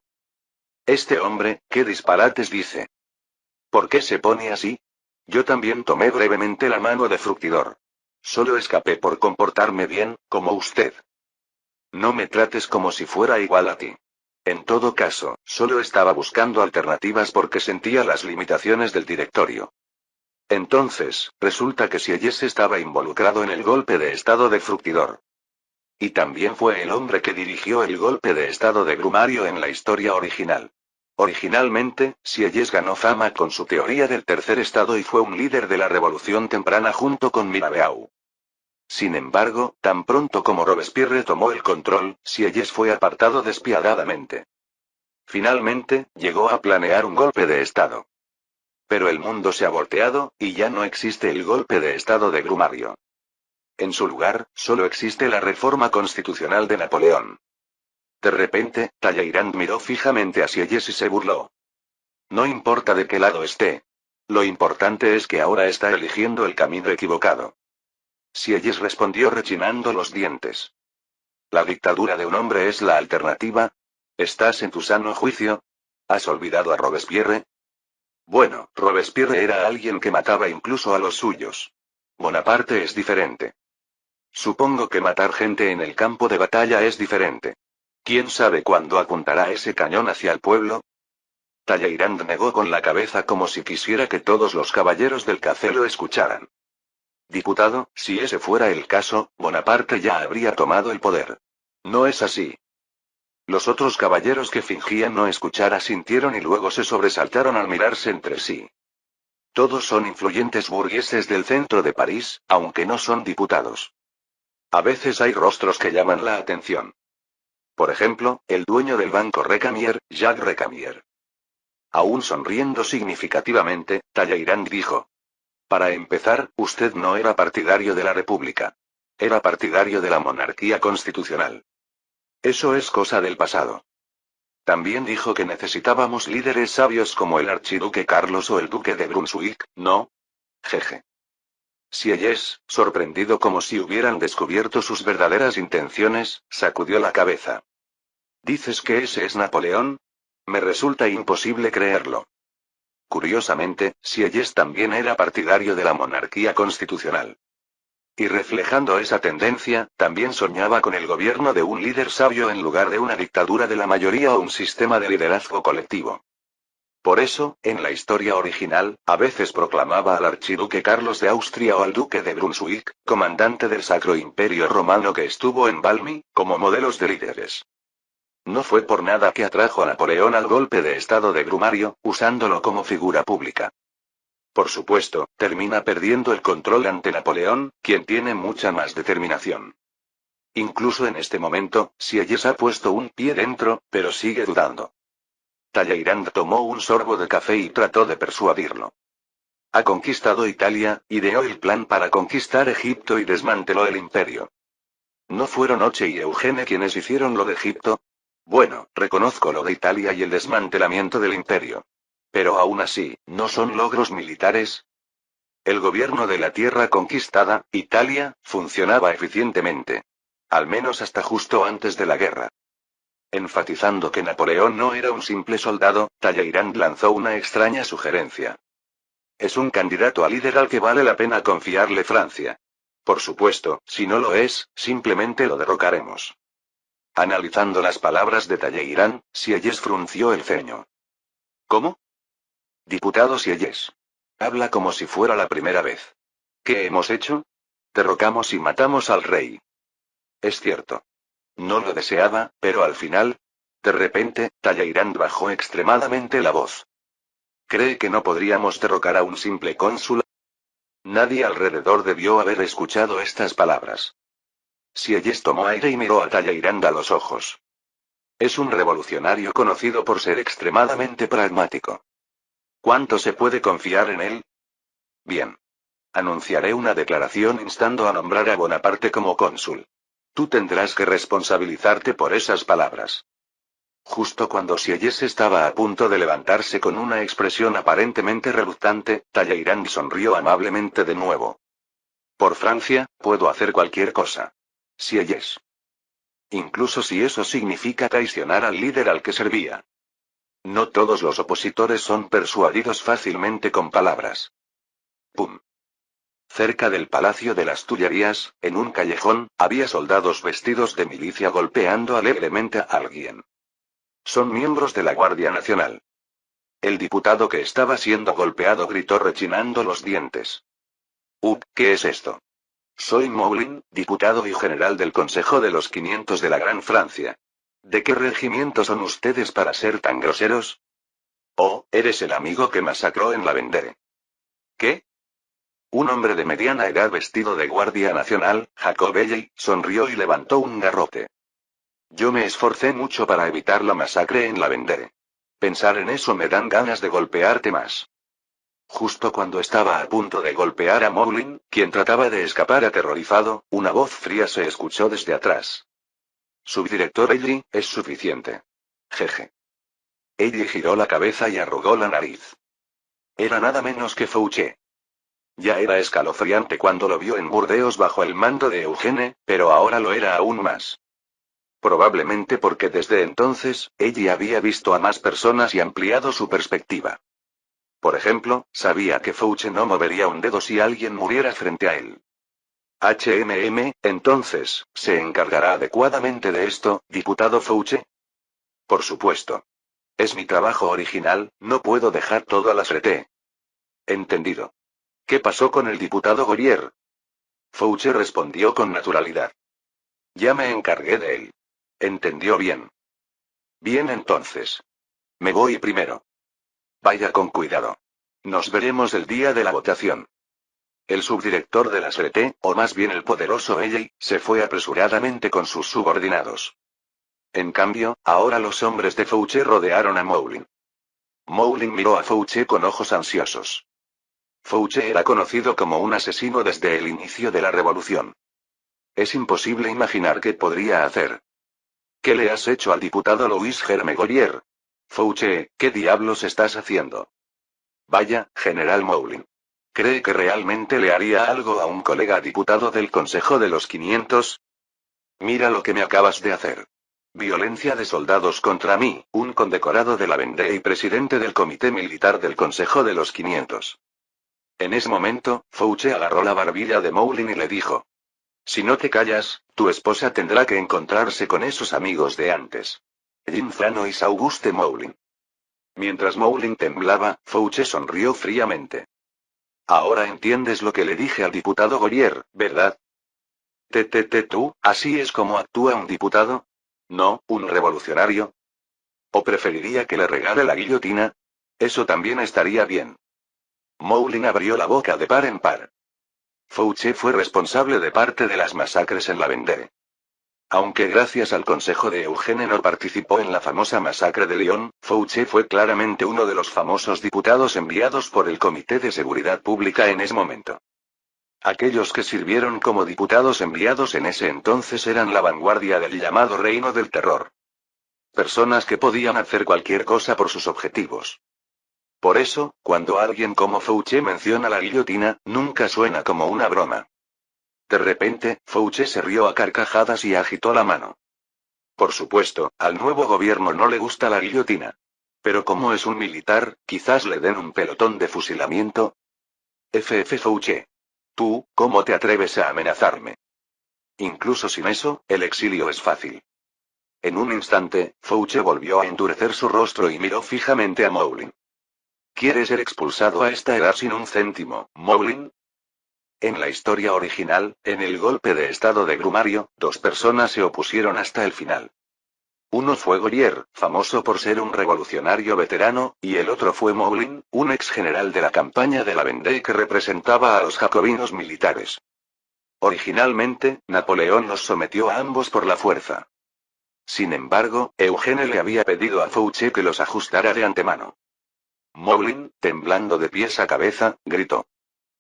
Este hombre, ¿qué disparates dice? ¿Por qué se pone así? Yo también tomé brevemente la mano de Fructidor. Solo escapé por comportarme bien, como usted. No me trates como si fuera igual a ti. En todo caso, solo estaba buscando alternativas porque sentía las limitaciones del directorio. Entonces, resulta que Sieyès estaba involucrado en el golpe de estado de Fructidor. Y también fue el hombre que dirigió el golpe de estado de Brumario en la historia original. Originalmente, Sieyès ganó fama con su teoría del tercer estado y fue un líder de la revolución temprana junto con Mirabeau. Sin embargo, tan pronto como Robespierre tomó el control, Sieyès fue apartado despiadadamente. Finalmente, llegó a planear un golpe de estado. Pero el mundo se ha volteado, y ya no existe el golpe de estado de Brumario. En su lugar, solo existe la reforma constitucional de Napoleón. De repente, Talleyrand miró fijamente a Sieyès y se burló. No importa de qué lado esté. Lo importante es que ahora está eligiendo el camino equivocado. Sieyès respondió rechinando los dientes. ¿La dictadura de un hombre es la alternativa? ¿Estás en tu sano juicio? ¿Has olvidado a Robespierre? Bueno, Robespierre era alguien que mataba incluso a los suyos. Bonaparte es diferente. Supongo que matar gente en el campo de batalla es diferente. ¿Quién sabe cuándo apuntará ese cañón hacia el pueblo? Talleyrand negó con la cabeza como si quisiera que todos los caballeros del café lo escucharan. Diputado, si ese fuera el caso, Bonaparte ya habría tomado el poder. No es así. Los otros caballeros que fingían no escuchar asintieron y luego se sobresaltaron al mirarse entre sí. Todos son influyentes burgueses del centro de París, aunque no son diputados. A veces hay rostros que llaman la atención. Por ejemplo, el dueño del banco Recamier, Jacques Recamier. Aún sonriendo significativamente, Talleyrand dijo. Para empezar, usted no era partidario de la República. Era partidario de la monarquía constitucional. Eso es cosa del pasado. También dijo que necesitábamos líderes sabios como el archiduque Carlos o el duque de Brunswick, ¿no? Jeje. Sieyès, sorprendido como si hubieran descubierto sus verdaderas intenciones, sacudió la cabeza. ¿Dices que ese es Napoleón? Me resulta imposible creerlo. Curiosamente, Sieyès también era partidario de la monarquía constitucional. Y reflejando esa tendencia, también soñaba con el gobierno de un líder sabio en lugar de una dictadura de la mayoría o un sistema de liderazgo colectivo. Por eso, en la historia original, a veces proclamaba al archiduque Carlos de Austria o al duque de Brunswick, comandante del Sacro Imperio Romano que estuvo en Valmy, como modelos de líderes. No fue por nada que atrajo a Napoleón al golpe de estado de Brumario, usándolo como figura pública. Por supuesto, termina perdiendo el control ante Napoleón, quien tiene mucha más determinación. Incluso en este momento, Sieyès ha puesto un pie dentro, pero sigue dudando. Talleyrand tomó un sorbo de café y trató de persuadirlo. Ha conquistado Italia, ideó el plan para conquistar Egipto y desmanteló el imperio. ¿No fueron Oche y Eugene quienes hicieron lo de Egipto? Bueno, reconozco lo de Italia y el desmantelamiento del imperio. Pero aún así, ¿no son logros militares? El gobierno de la tierra conquistada, Italia, funcionaba eficientemente. Al menos hasta justo antes de la guerra. Enfatizando que Napoleón no era un simple soldado, Talleyrand lanzó una extraña sugerencia. Es un candidato a líder al que vale la pena confiarle Francia. Por supuesto, si no lo es, simplemente lo derrocaremos. Analizando las palabras de Talleyrand, Sieyès frunció el ceño. ¿Cómo? Diputado Sieyès. Habla como si fuera la primera vez. ¿Qué hemos hecho? Derrocamos y matamos al rey. Es cierto. No lo deseaba, pero al final... De repente, Talleyrand bajó extremadamente la voz. ¿Cree que no podríamos derrocar a un simple cónsul? Nadie alrededor debió haber escuchado estas palabras. Sieyès tomó aire y miró a Talleyrand a los ojos. Es un revolucionario conocido por ser extremadamente pragmático. ¿Cuánto se puede confiar en él? Bien. Anunciaré una declaración instando a nombrar a Bonaparte como cónsul. Tú tendrás que responsabilizarte por esas palabras. Justo cuando Sieyès estaba a punto de levantarse con una expresión aparentemente reluctante, Talleyrand sonrió amablemente de nuevo. Por Francia, puedo hacer cualquier cosa. Sieyès. Incluso si eso significa traicionar al líder al que servía. No todos los opositores son persuadidos fácilmente con palabras. ¡Pum! Cerca del Palacio de las Tullerías, en un callejón, había soldados vestidos de milicia golpeando alegremente a alguien. Son miembros de la Guardia Nacional. El diputado que estaba siendo golpeado gritó rechinando los dientes. ¿Qué es esto? Soy Moulin, diputado y general del Consejo de los 500 de la Gran Francia. ¿De qué regimiento son ustedes para ser tan groseros? Oh, eres el amigo que masacró en la Vendée. ¿Qué? Un hombre de mediana edad vestido de Guardia Nacional, Jacob Belley, sonrió y levantó un garrote. Yo me esforcé mucho para evitar la masacre en la Vendée. Pensar en eso me dan ganas de golpearte más. Justo cuando estaba a punto de golpear a Moulin, quien trataba de escapar aterrorizado, una voz fría se escuchó desde atrás. Subdirector Belley, es suficiente. Jeje. Belley giró la cabeza y arrugó la nariz. Era nada menos que Fouché. Ya era escalofriante cuando lo vio en Burdeos bajo el mando de Eugene, pero ahora lo era aún más. Probablemente porque desde entonces, ella había visto a más personas y ampliado su perspectiva. Por ejemplo, sabía que Fouché no movería un dedo si alguien muriera frente a él. Entonces, ¿se encargará adecuadamente de esto, diputado Fouché? Por supuesto. Es mi trabajo original, no puedo dejar todo a la Secretaría. Entendido. ¿Qué pasó con el diputado Goyer? Fouché respondió con naturalidad. Ya me encargué de él. Entendió bien. Bien entonces. Me voy primero. Vaya con cuidado. Nos veremos el día de la votación. El subdirector de la Secretaría, o más bien el poderoso Belley, se fue apresuradamente con sus subordinados. En cambio, ahora los hombres de Fouché rodearon a Moulin. Moulin miró a Fouché con ojos ansiosos. Fouché era conocido como un asesino desde el inicio de la revolución. Es imposible imaginar qué podría hacer. ¿Qué le has hecho al diputado Louis Germe Goyer? Fouché, ¿qué diablos estás haciendo? Vaya, General Moulin. ¿Cree que realmente le haría algo a un colega diputado del Consejo de los 500? Mira lo que me acabas de hacer. Violencia de soldados contra mí, un condecorado de la Vendée y presidente del Comité Militar del Consejo de los 500. En ese momento, Fouché agarró la barbilla de Moulin y le dijo: si no te callas, tu esposa tendrá que encontrarse con esos amigos de antes. Jim Franois Auguste Moulin. Mientras Moulin temblaba, Fouché sonrió fríamente. Ahora entiendes lo que le dije al diputado Goyer, ¿verdad? Tú, ¿así es como actúa un diputado? No, un revolucionario. ¿O preferiría que le regale la guillotina? Eso también estaría bien. Moulin abrió la boca de par en par. Fouché fue responsable de parte de las masacres en la Vendée. Aunque gracias al consejo de Eugène no participó en la famosa masacre de Lyon, Fouché fue claramente uno de los famosos diputados enviados por el Comité de Seguridad Pública en ese momento. Aquellos que sirvieron como diputados enviados en ese entonces eran la vanguardia del llamado Reino del Terror. Personas que podían hacer cualquier cosa por sus objetivos. Por eso, cuando alguien como Fouché menciona la guillotina, nunca suena como una broma. De repente, Fouché se rió a carcajadas y agitó la mano. Por supuesto, al nuevo gobierno no le gusta la guillotina. Pero como es un militar, quizás le den un pelotón de fusilamiento. Fouché. Tú, ¿cómo te atreves a amenazarme? Incluso sin eso, el exilio es fácil. En un instante, Fouché volvió a endurecer su rostro y miró fijamente a Moulin. ¿Quieres ser expulsado a esta edad sin un céntimo, Moulin? En la historia original, en el golpe de estado de Brumario, dos personas se opusieron hasta el final. Uno fue Goyer, famoso por ser un revolucionario veterano, y el otro fue Moulin, un ex general de la campaña de la Vendée que representaba a los jacobinos militares. Originalmente, Napoleón los sometió a ambos por la fuerza. Sin embargo, Eugène le había pedido a Fouché que los ajustara de antemano. Moulin, temblando de pies a cabeza, gritó: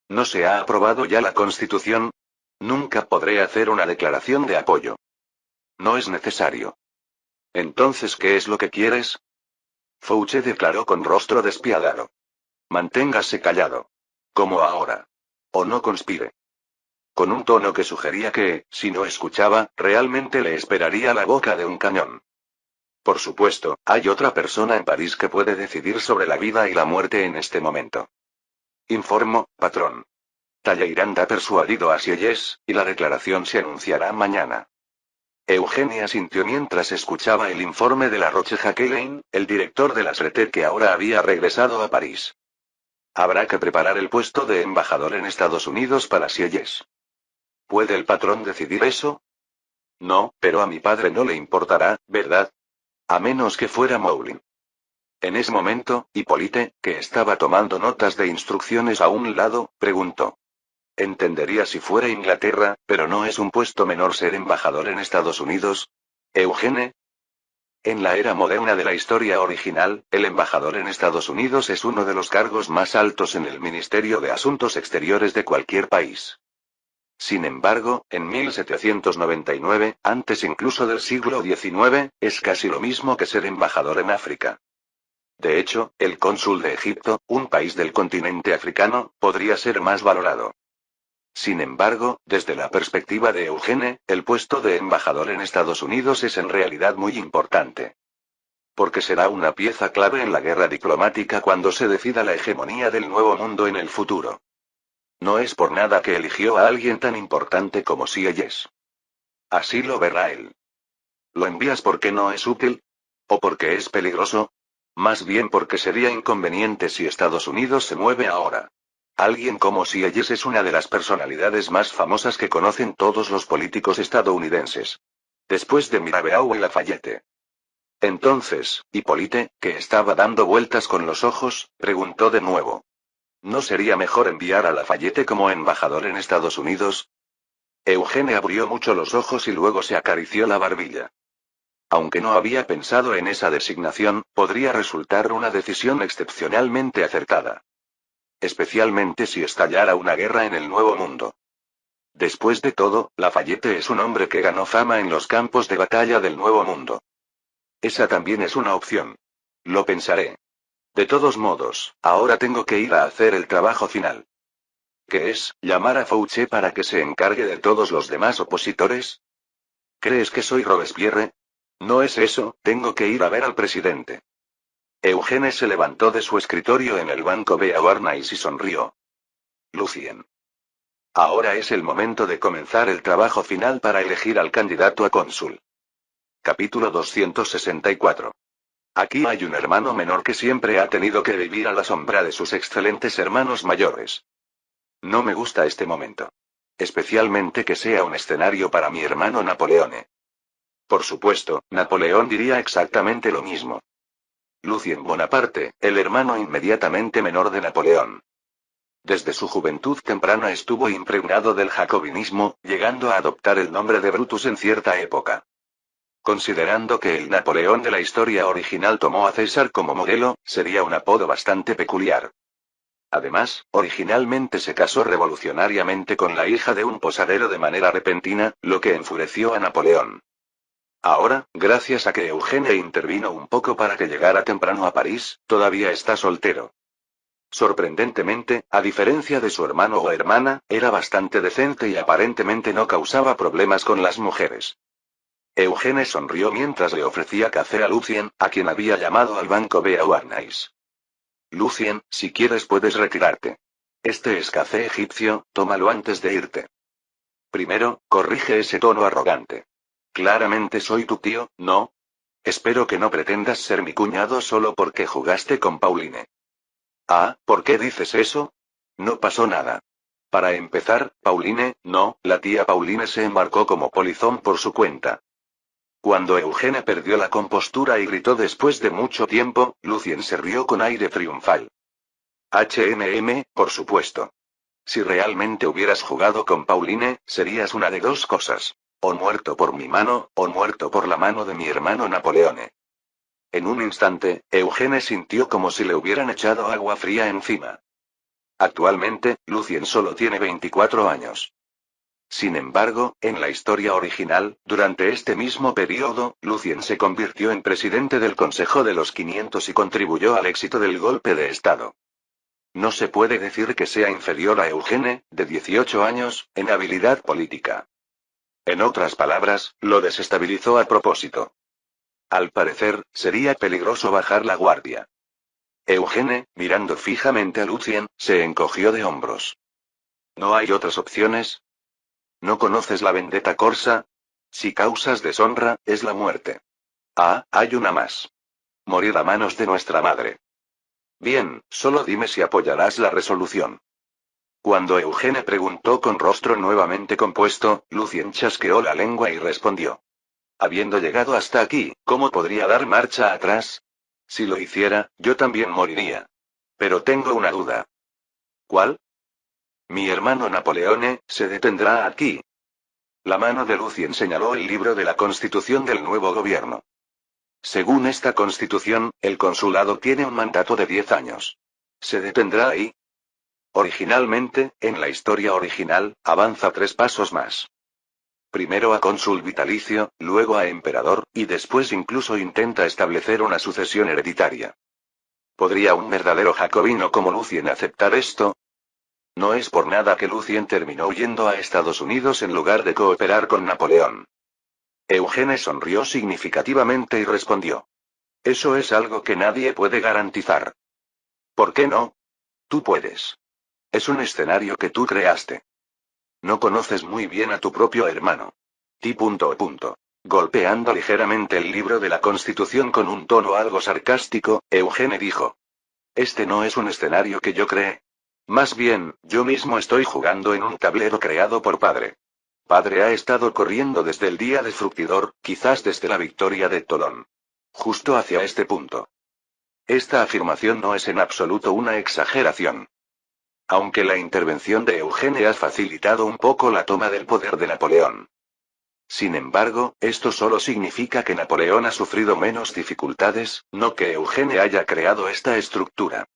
¿no se ha aprobado ya la Constitución? Nunca podré hacer una declaración de apoyo. No es necesario. Entonces, ¿qué es lo que quieres? Fouché declaró con rostro despiadado. Manténgase callado. Como ahora. O no conspire. Con un tono que sugería que, si no escuchaba, realmente le esperaría la boca de un cañón. Por supuesto, hay otra persona en París que puede decidir sobre la vida y la muerte en este momento. Informo, patrón. Talleyrand ha persuadido a Sieyès, y la declaración se anunciará mañana. Eugenia asintió mientras escuchaba el informe de la Roche-Jacquelin, el director de la Sûreté que ahora había regresado a París. Habrá que preparar el puesto de embajador en Estados Unidos para Sieyès. ¿Puede el patrón decidir eso? No, pero a mi padre no le importará, ¿verdad? A menos que fuera Moulin. En ese momento, Hippolyte, que estaba tomando notas de instrucciones a un lado, preguntó. Entendería si fuera Inglaterra, pero ¿no es un puesto menor ser embajador en Estados Unidos? ¿Eugène? En la era moderna de la historia original, el embajador en Estados Unidos es uno de los cargos más altos en el Ministerio de Asuntos Exteriores de cualquier país. Sin embargo, en 1799, antes incluso del siglo XIX, es casi lo mismo que ser embajador en África. De hecho, el cónsul de Egipto, un país del continente africano, podría ser más valorado. Sin embargo, desde la perspectiva de Eugène, el puesto de embajador en Estados Unidos es en realidad muy importante. Porque será una pieza clave en la guerra diplomática cuando se decida la hegemonía del Nuevo Mundo en el futuro. No es por nada que eligió a alguien tan importante como Sieyès. Así lo verá él. ¿Lo envías porque no es útil? ¿O porque es peligroso? Más bien porque sería inconveniente si Estados Unidos se mueve ahora. Alguien como Sieyès es una de las personalidades más famosas que conocen todos los políticos estadounidenses. Después de Mirabeau y Lafayette. Entonces, Hippolyte, que estaba dando vueltas con los ojos, preguntó de nuevo. ¿No sería mejor enviar a Lafayette como embajador en Estados Unidos? Eugène abrió mucho los ojos y luego se acarició la barbilla. Aunque no había pensado en esa designación, podría resultar una decisión excepcionalmente acertada. Especialmente si estallara una guerra en el Nuevo Mundo. Después de todo, Lafayette es un hombre que ganó fama en los campos de batalla del Nuevo Mundo. Esa también es una opción. Lo pensaré. De todos modos, ahora tengo que ir a hacer el trabajo final. ¿Qué es, llamar a Fouché para que se encargue de todos los demás opositores? ¿Crees que soy Robespierre? No es eso, tengo que ir a ver al presidente. Eugene se levantó de su escritorio en el banco Beauharnais y sonrió. Lucien. Ahora es el momento de comenzar el trabajo final para elegir al candidato a cónsul. Capítulo 264. Aquí hay un hermano menor que siempre ha tenido que vivir a la sombra de sus excelentes hermanos mayores. No me gusta este momento. Especialmente que sea un escenario para mi hermano Napoleone. Por supuesto, Napoleón diría exactamente lo mismo. Lucien Bonaparte, el hermano inmediatamente menor de Napoleón. Desde su juventud temprana estuvo impregnado del jacobinismo, llegando a adoptar el nombre de Brutus en cierta época. Considerando que el Napoleón de la historia original tomó a César como modelo, sería un apodo bastante peculiar. Además, originalmente se casó revolucionariamente con la hija de un posadero de manera repentina, lo que enfureció a Napoleón. Ahora, gracias a que Eugene intervino un poco para que llegara temprano a París, todavía está soltero. Sorprendentemente, a diferencia de su hermano o hermana, era bastante decente y aparentemente no causaba problemas con las mujeres. Eugene sonrió mientras le ofrecía café a Lucien, a quien había llamado al banco Beauharnais. Lucien, si quieres puedes retirarte. Este es café egipcio, tómalo antes de irte. Primero, corrige ese tono arrogante. Claramente soy tu tío, ¿no? Espero que no pretendas ser mi cuñado solo porque jugaste con Pauline. Ah, ¿por qué dices eso? No pasó nada. Para empezar, Pauline, no, la tía Pauline se embarcó como polizón por su cuenta. Cuando Eugene perdió la compostura y gritó después de mucho tiempo, Lucien se rió con aire triunfal. Por supuesto. Si realmente hubieras jugado con Pauline, serías una de dos cosas. O muerto por mi mano, o muerto por la mano de mi hermano Napoleone. En un instante, Eugene sintió como si le hubieran echado agua fría encima. Actualmente, Lucien solo tiene 24 años. Sin embargo, en la historia original, durante este mismo periodo, Lucien se convirtió en presidente del Consejo de los 500 y contribuyó al éxito del golpe de Estado. No se puede decir que sea inferior a Eugene, de 18 años, en habilidad política. En otras palabras, lo desestabilizó a propósito. Al parecer, sería peligroso bajar la guardia. Eugene, mirando fijamente a Lucien, se encogió de hombros. ¿No hay otras opciones? ¿No conoces la vendetta corsa? Si causas deshonra, es la muerte. Ah, hay una más. Morir a manos de nuestra madre. Bien, solo dime si apoyarás la resolución. Cuando Eugene preguntó con rostro nuevamente compuesto, Lucien chasqueó la lengua y respondió. Habiendo llegado hasta aquí, ¿cómo podría dar marcha atrás? Si lo hiciera, yo también moriría. Pero tengo una duda. ¿Cuál? Mi hermano Napoleone, se detendrá aquí. La mano de Lucien señaló el libro de la Constitución del nuevo gobierno. Según esta Constitución, el consulado tiene un mandato de 10 años. ¿Se detendrá ahí? Originalmente, en la historia original, avanza 3 pasos más. Primero a cónsul vitalicio, luego a emperador, y después incluso intenta establecer una sucesión hereditaria. ¿Podría un verdadero jacobino como Lucien aceptar esto? No es por nada que Lucien terminó huyendo a Estados Unidos en lugar de cooperar con Napoleón. Eugene sonrió significativamente y respondió. Eso es algo que nadie puede garantizar. ¿Por qué no? Tú puedes. Es un escenario que tú creaste. No conoces muy bien a tu propio hermano. Golpeando ligeramente el libro de la Constitución con un tono algo sarcástico, Eugene dijo. Este no es un escenario que yo creé. Más bien, yo mismo estoy jugando en un tablero creado por padre. Padre ha estado corriendo desde el día de Fructidor, quizás desde la victoria de Tolón. Justo hacia este punto. Esta afirmación no es en absoluto una exageración. Aunque la intervención de Eugene ha facilitado un poco la toma del poder de Napoleón. Sin embargo, esto solo significa que Napoleón ha sufrido menos dificultades, no que Eugene haya creado esta estructura.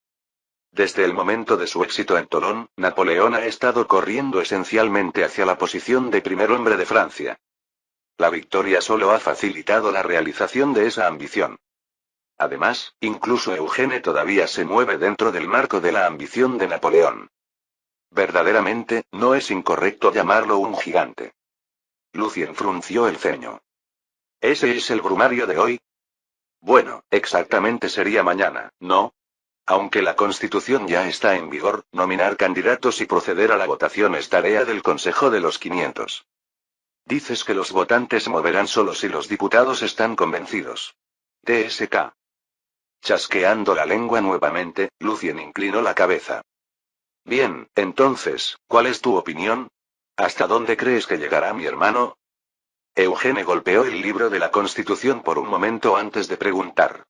Desde el momento de su éxito en Tolón, Napoleón ha estado corriendo esencialmente hacia la posición de primer hombre de Francia. La victoria solo ha facilitado la realización de esa ambición. Además, incluso Eugene todavía se mueve dentro del marco de la ambición de Napoleón. Verdaderamente, no es incorrecto llamarlo un gigante. Lucien frunció el ceño. ¿Ese es el brumario de hoy? Bueno, exactamente sería mañana, ¿no? Aunque la Constitución ya está en vigor, nominar candidatos y proceder a la votación es tarea del Consejo de los 500. Dices que los votantes moverán solo si los diputados están convencidos. TSK. Chasqueando la lengua nuevamente, Lucien inclinó la cabeza. Bien, entonces, ¿cuál es tu opinión? ¿Hasta dónde crees que llegará mi hermano? Eugene golpeó el libro de la Constitución por un momento antes de preguntar.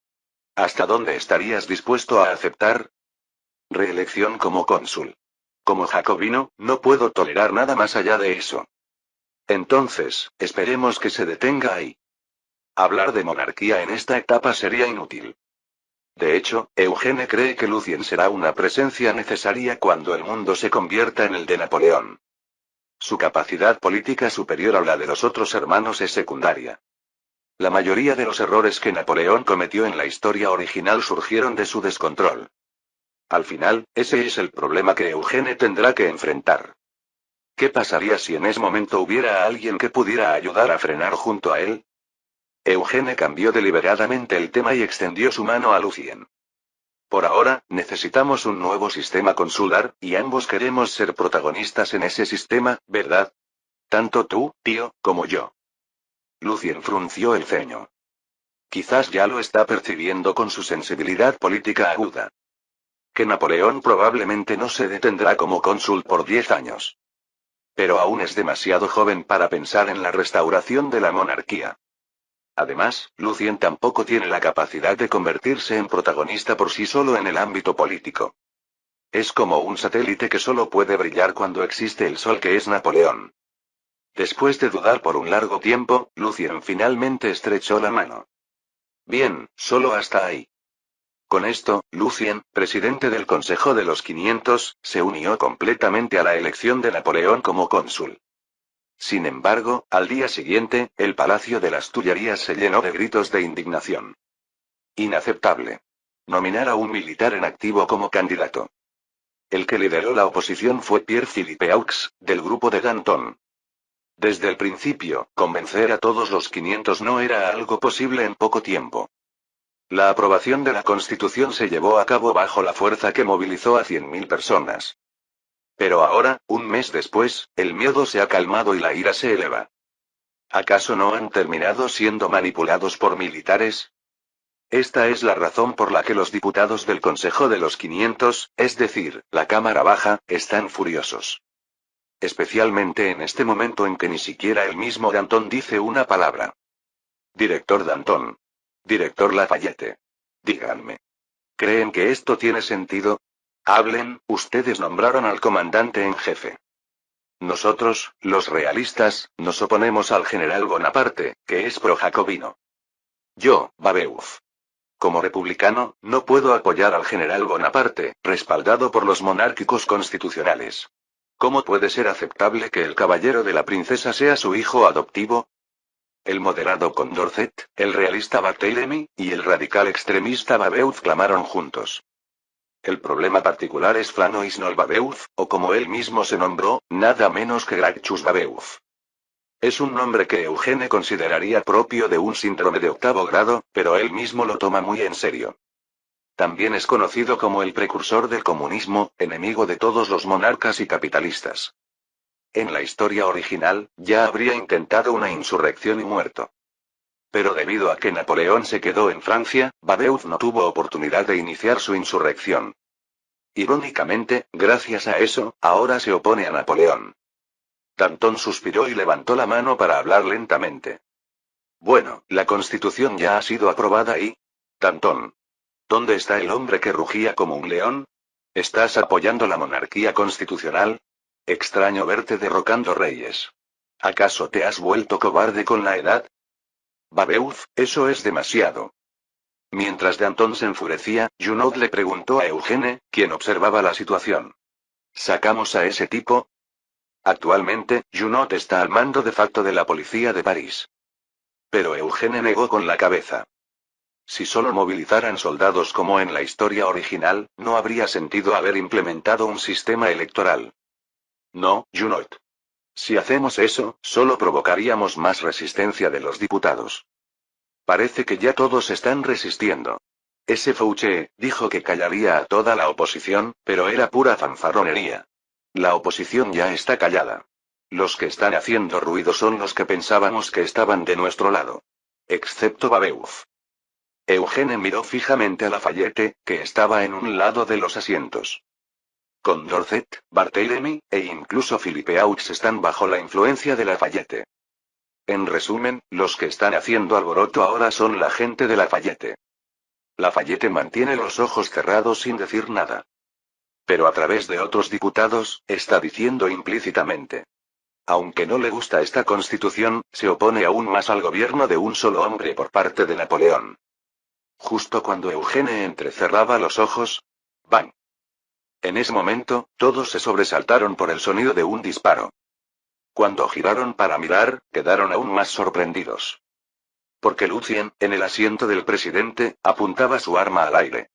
¿Hasta dónde estarías dispuesto a aceptar? Reelección como cónsul. Como jacobino, no puedo tolerar nada más allá de eso. Entonces, esperemos que se detenga ahí. Hablar de monarquía en esta etapa sería inútil. De hecho, Eugene cree que Lucien será una presencia necesaria cuando el mundo se convierta en el de Napoleón. Su capacidad política superior a la de los otros hermanos es secundaria. La mayoría de los errores que Napoleón cometió en la historia original surgieron de su descontrol. Al final, ese es el problema que Eugene tendrá que enfrentar. ¿Qué pasaría si en ese momento hubiera alguien que pudiera ayudar a frenar junto a él? Eugene cambió deliberadamente el tema y extendió su mano a Lucien. Por ahora, necesitamos un nuevo sistema consular, y ambos queremos ser protagonistas en ese sistema, ¿verdad? Tanto tú, tío, como yo. Lucien frunció el ceño. Quizás ya lo está percibiendo con su sensibilidad política aguda. Que Napoleón probablemente no se detendrá como cónsul por 10 años. Pero aún es demasiado joven para pensar en la restauración de la monarquía. Además, Lucien tampoco tiene la capacidad de convertirse en protagonista por sí solo en el ámbito político. Es como un satélite que solo puede brillar cuando existe el sol que es Napoleón. Después de dudar por un largo tiempo, Lucien finalmente estrechó la mano. Bien, solo hasta ahí. Con esto, Lucien, presidente del Consejo de los 500, se unió completamente a la elección de Napoleón como cónsul. Sin embargo, al día siguiente, el Palacio de las Tullerías se llenó de gritos de indignación. Inaceptable. Nominar a un militar en activo como candidato. El que lideró la oposición fue Pierre-PhilippeAux, del grupo de Danton. Desde el principio, convencer a todos los 500 no era algo posible en poco tiempo. La aprobación de la Constitución se llevó a cabo bajo la fuerza que movilizó a 100.000 personas. Pero ahora, un mes después, el miedo se ha calmado y la ira se eleva. ¿Acaso no han terminado siendo manipulados por militares? Esta es la razón por la que los diputados del Consejo de los 500, es decir, la Cámara Baja, están furiosos. Especialmente en este momento en que ni siquiera el mismo Danton dice una palabra. Director Danton. Director Lafayette. Díganme. ¿Creen que esto tiene sentido? Hablen, ustedes nombraron al comandante en jefe. Nosotros, los realistas, nos oponemos al general Bonaparte, que es pro-jacobino. Yo, Babeuf. Como republicano, no puedo apoyar al general Bonaparte, respaldado por los monárquicos constitucionales. ¿Cómo puede ser aceptable que el caballero de la princesa sea su hijo adoptivo? El moderado Condorcet, el realista Barthélemy, y el radical extremista Babeuf clamaron juntos. El problema particular es Flanois Babeuf, o como él mismo se nombró, nada menos que Gracchus Babeuf. Es un nombre que Eugene consideraría propio de un síndrome de 8º grado, pero él mismo lo toma muy en serio. También es conocido como el precursor del comunismo, enemigo de todos los monarcas y capitalistas. En la historia original, ya habría intentado una insurrección y muerto. Pero debido a que Napoleón se quedó en Francia, Babeuf no tuvo oportunidad de iniciar su insurrección. Irónicamente, gracias a eso, ahora se opone a Napoleón. Danton suspiró y levantó la mano para hablar lentamente. Bueno, la Constitución ya ha sido aprobada y... Danton. ¿Dónde está el hombre que rugía como un león? ¿Estás apoyando la monarquía constitucional? Extraño verte derrocando reyes. ¿Acaso te has vuelto cobarde con la edad? Babeuf, eso es demasiado. Mientras Danton se enfurecía, Junot le preguntó a Eugene, quien observaba la situación. ¿Sacamos a ese tipo? Actualmente, Junot está al mando de facto de la policía de París. Pero Eugene negó con la cabeza. Si solo movilizaran soldados como en la historia original, no habría sentido haber implementado un sistema electoral. No, Junot. Si hacemos eso, solo provocaríamos más resistencia de los diputados. Parece que ya todos están resistiendo. Ese Fouché dijo que callaría a toda la oposición, pero era pura fanfarronería. La oposición ya está callada. Los que están haciendo ruido son los que pensábamos que estaban de nuestro lado. Excepto Babeuf. Eugene miró fijamente a Lafayette, que estaba en un lado de los asientos. Condorcet, Barthélemy, e incluso Philippe Aux están bajo la influencia de Lafayette. En resumen, los que están haciendo alboroto ahora son la gente de Lafayette. Lafayette mantiene los ojos cerrados sin decir nada. Pero a través de otros diputados, está diciendo implícitamente. Aunque no le gusta esta constitución, se opone aún más al gobierno de un solo hombre por parte de Napoleón. Justo cuando Eugene entrecerraba los ojos, ¡bang! En ese momento, todos se sobresaltaron por el sonido de un disparo. Cuando giraron para mirar, quedaron aún más sorprendidos. Porque Lucien, en el asiento del presidente, apuntaba su arma al aire.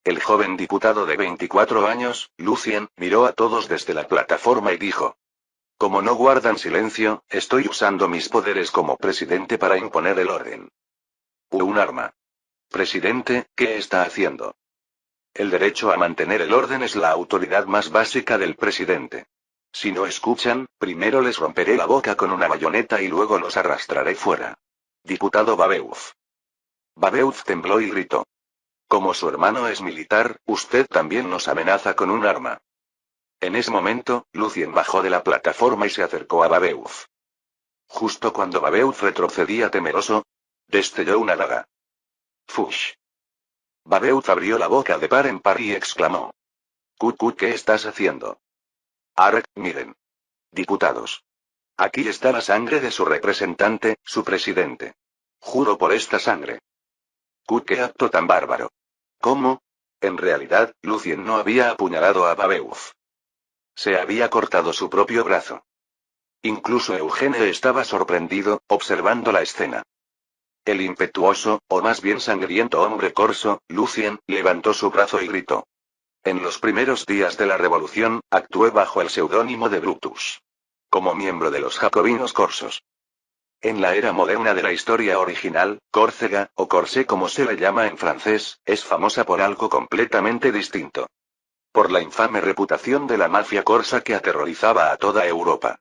El joven diputado de 24 años, Lucien, miró a todos desde la plataforma y dijo: Como no guardan silencio, estoy usando mis poderes como presidente para imponer el orden. Un arma. Presidente, ¿qué está haciendo? El derecho a mantener el orden es la autoridad más básica del presidente. Si no escuchan, primero les romperé la boca con una bayoneta y luego los arrastraré fuera. Diputado Babeuf. Babeuf tembló y gritó. Como su hermano es militar, usted también nos amenaza con un arma. En ese momento, Lucien bajó de la plataforma y se acercó a Babeuf. Justo cuando Babeuf retrocedía temeroso, destelló una daga. ¡Fush! Babeuf abrió la boca de par en par y exclamó. ¿Qué estás haciendo? Arg, miren. Diputados. Aquí está la sangre de su representante, su presidente. Juro por esta sangre. ¡Qué acto tan bárbaro! ¿Cómo? En realidad, Lucien no había apuñalado a Babeuf. Se había cortado su propio brazo. Incluso Eugene estaba sorprendido, observando la escena. El impetuoso, o más bien sangriento hombre corso, Lucien, levantó su brazo y gritó. En los primeros días de la revolución, actué bajo el seudónimo de Brutus. Como miembro de los jacobinos corsos. En la era moderna de la historia original, Córcega, o Corsé como se le llama en francés, es famosa por algo completamente distinto. Por la infame reputación de la mafia corsa que aterrorizaba a toda Europa.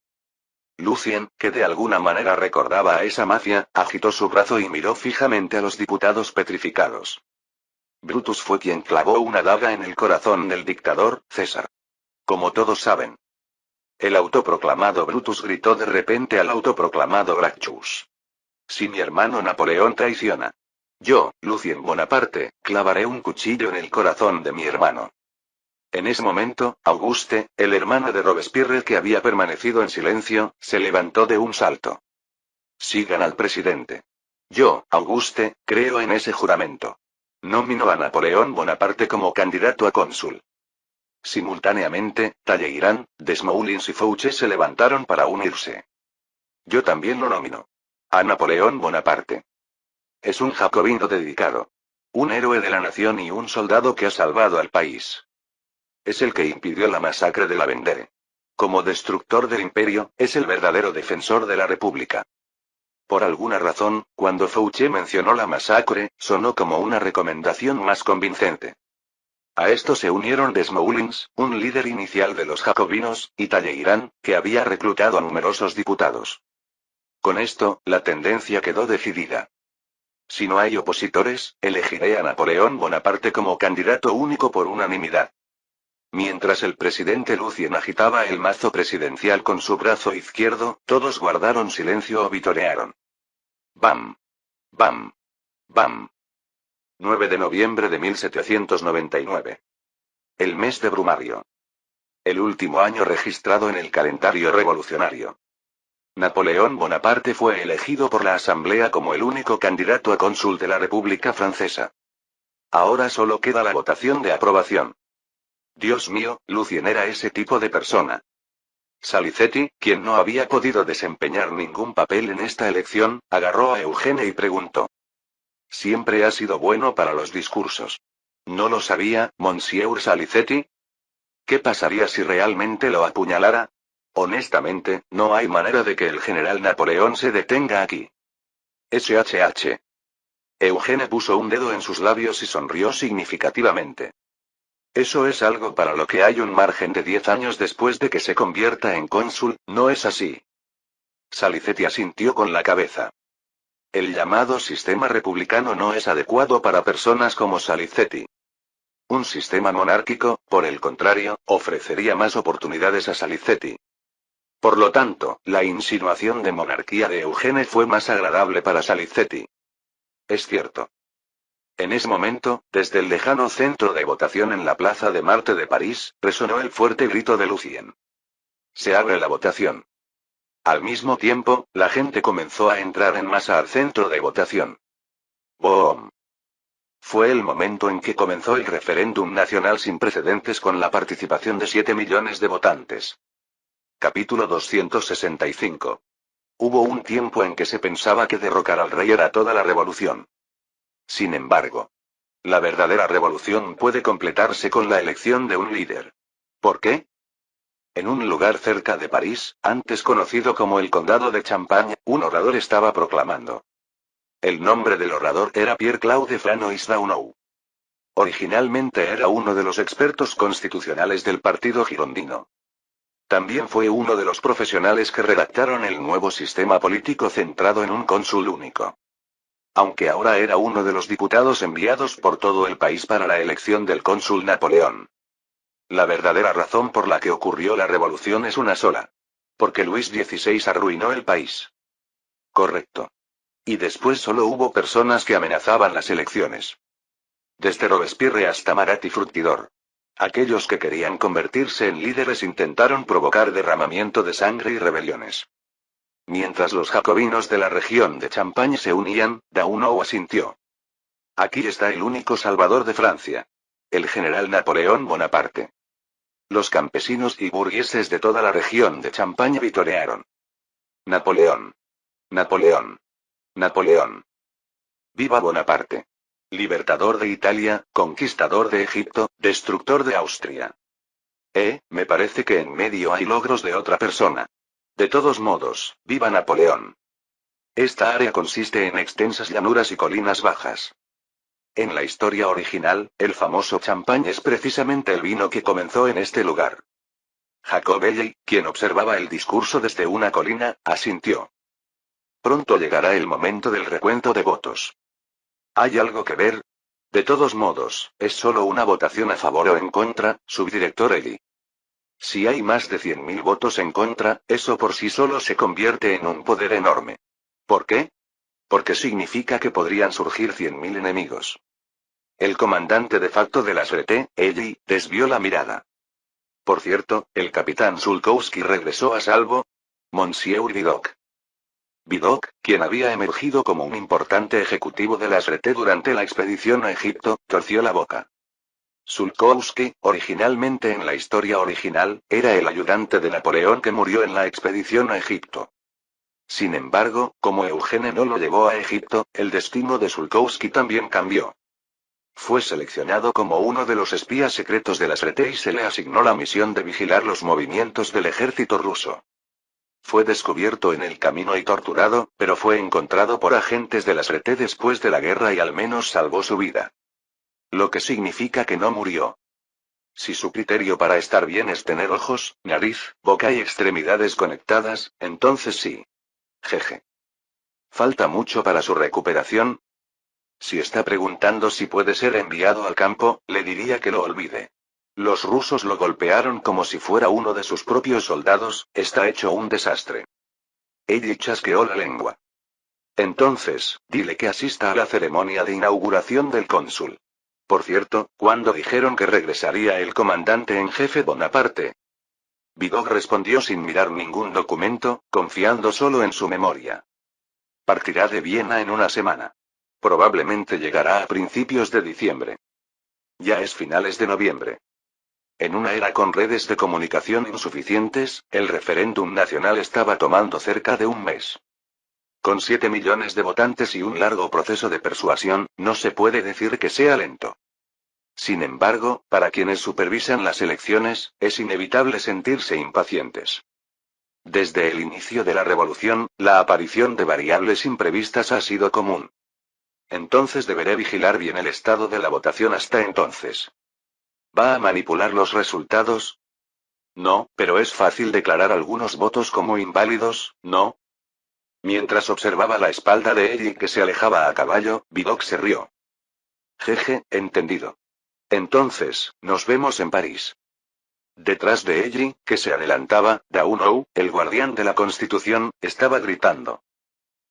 Lucien, que de alguna manera recordaba a esa mafia, agitó su brazo y miró fijamente a los diputados petrificados. Brutus fue quien clavó una daga en el corazón del dictador, César. Como todos saben. El autoproclamado Brutus gritó de repente al autoproclamado Gracchus. Si mi hermano Napoleón traiciona. Yo, Lucien Bonaparte, clavaré un cuchillo en el corazón de mi hermano. En ese momento, Auguste, el hermano de Robespierre que había permanecido en silencio, se levantó de un salto. Sigan al presidente. Yo, Auguste, creo en ese juramento. Nomino a Napoleón Bonaparte como candidato a cónsul. Simultáneamente, Talleyrand, Desmoulins y Fouché se levantaron para unirse. Yo también lo nomino. A Napoleón Bonaparte. Es un jacobino dedicado. Un héroe de la nación y un soldado que ha salvado al país. Es el que impidió la masacre de la Vendée. Como destructor del imperio, es el verdadero defensor de la república. Por alguna razón, cuando Fouché mencionó la masacre, sonó como una recomendación más convincente. A esto se unieron Desmoulins, un líder inicial de los jacobinos, y Talleyrand, que había reclutado a numerosos diputados. Con esto, la tendencia quedó decidida. Si no hay opositores, elegiré a Napoleón Bonaparte como candidato único por unanimidad. Mientras el presidente Lucien agitaba el mazo presidencial con su brazo izquierdo, todos guardaron silencio o vitorearon. Bam. Bam. Bam. 9 de noviembre de 1799. El mes de Brumario. El último año registrado en el calendario revolucionario. Napoleón Bonaparte fue elegido por la Asamblea como el único candidato a cónsul de la República Francesa. Ahora solo queda la votación de aprobación. Dios mío, Lucien era ese tipo de persona. Salicetti, quien no había podido desempeñar ningún papel en esta elección, agarró a Eugene y preguntó. Siempre ha sido bueno para los discursos. ¿No lo sabía, Monsieur Salicetti? ¿Qué pasaría si realmente lo apuñalara? Honestamente, no hay manera de que el general Napoleón se detenga aquí. SHH. Eugene puso un dedo en sus labios y sonrió significativamente. Eso es algo para lo que hay un margen de 10 años después de que se convierta en cónsul, ¿no es así? Salicetti asintió con la cabeza. El llamado sistema republicano no es adecuado para personas como Salicetti. Un sistema monárquico, por el contrario, ofrecería más oportunidades a Salicetti. Por lo tanto, la insinuación de monarquía de Eugene fue más agradable para Salicetti. Es cierto. En ese momento, desde el lejano centro de votación en la Plaza de Marte de París, resonó el fuerte grito de Lucien. Se abre la votación. Al mismo tiempo, la gente comenzó a entrar en masa al centro de votación. ¡Boom! Fue el momento en que comenzó el referéndum nacional sin precedentes con la participación de 7 millones de votantes. Capítulo 265. Hubo un tiempo en que se pensaba que derrocar al rey era toda la revolución. Sin embargo, la verdadera revolución puede completarse con la elección de un líder. ¿Por qué? En un lugar cerca de París, antes conocido como el Condado de Champagne, un orador estaba proclamando. El nombre del orador era Pierre-Claude Franois Daunou. Originalmente era uno de los expertos constitucionales del partido girondino. También fue uno de los profesionales que redactaron el nuevo sistema político centrado en un cónsul único. Aunque ahora era uno de los diputados enviados por todo el país para la elección del cónsul Napoleón. La verdadera razón por la que ocurrió la revolución es una sola. Porque Luis XVI arruinó el país. Correcto. Y después solo hubo personas que amenazaban las elecciones. Desde Robespierre hasta Marat y Fructidor. Aquellos que querían convertirse en líderes intentaron provocar derramamiento de sangre y rebeliones. Mientras los jacobinos de la región de Champagne se unían, Daunou asintió. Aquí está el único salvador de Francia. El general Napoleón Bonaparte. Los campesinos y burgueses de toda la región de Champagne vitorearon. Napoleón. Napoleón. Napoleón. ¡Viva Bonaparte! Libertador de Italia, conquistador de Egipto, destructor de Austria. Me parece que en medio hay logros de otra persona. De todos modos, ¡viva Napoleón! Esta área consiste en extensas llanuras y colinas bajas. En la historia original, el famoso champán es precisamente el vino que comenzó en este lugar. Jacobelli, quien observaba el discurso desde una colina, asintió. Pronto llegará el momento del recuento de votos. ¿Hay algo que ver? De todos modos, es solo una votación a favor o en contra, subdirector Eli. Si hay más de 100.000 votos en contra, eso por sí solo se convierte en un poder enorme. ¿Por qué? Porque significa que podrían surgir 100.000 enemigos. El comandante de facto de las RT, Eli, desvió la mirada. Por cierto, el capitán Sulkowski regresó a salvo. Monsieur Vidocq. Vidocq, quien había emergido como un importante ejecutivo de las RT durante la expedición a Egipto, torció la boca. Sulkowski, originalmente en la historia original, era el ayudante de Napoleón que murió en la expedición a Egipto. Sin embargo, como Eugene no lo llevó a Egipto, el destino de Sulkowski también cambió. Fue seleccionado como uno de los espías secretos de las RT y se le asignó la misión de vigilar los movimientos del ejército ruso. Fue descubierto en el camino y torturado, pero fue encontrado por agentes de las RT después de la guerra y al menos salvó su vida. Lo que significa que no murió. Si su criterio para estar bien es tener ojos, nariz, boca y extremidades conectadas, entonces sí. Jeje. ¿Falta mucho para su recuperación? Si está preguntando si puede ser enviado al campo, le diría que lo olvide. Los rusos lo golpearon como si fuera uno de sus propios soldados, está hecho un desastre. Ella chasqueó la lengua. Entonces, dile que asista a la ceremonia de inauguración del cónsul. Por cierto, ¿cuándo dijeron que regresaría el comandante en jefe Bonaparte? Vidocq respondió sin mirar ningún documento, confiando solo en su memoria. Partirá de Viena en una semana. Probablemente llegará a principios de diciembre. Ya es finales de noviembre. En una era con redes de comunicación insuficientes, el referéndum nacional estaba tomando cerca de un mes. Con 7 millones de votantes y un largo proceso de persuasión, no se puede decir que sea lento. Sin embargo, para quienes supervisan las elecciones, es inevitable sentirse impacientes. Desde el inicio de la revolución, la aparición de variables imprevistas ha sido común. Entonces deberé vigilar bien el estado de la votación hasta entonces. ¿Va a manipular los resultados? No, pero es fácil declarar algunos votos como inválidos, ¿no? Mientras observaba la espalda de Ellie que se alejaba a caballo, Vidocq se rió. Jeje, entendido. Entonces, nos vemos en París. Detrás de Ellie, que se adelantaba, Downow, el guardián de la Constitución, estaba gritando.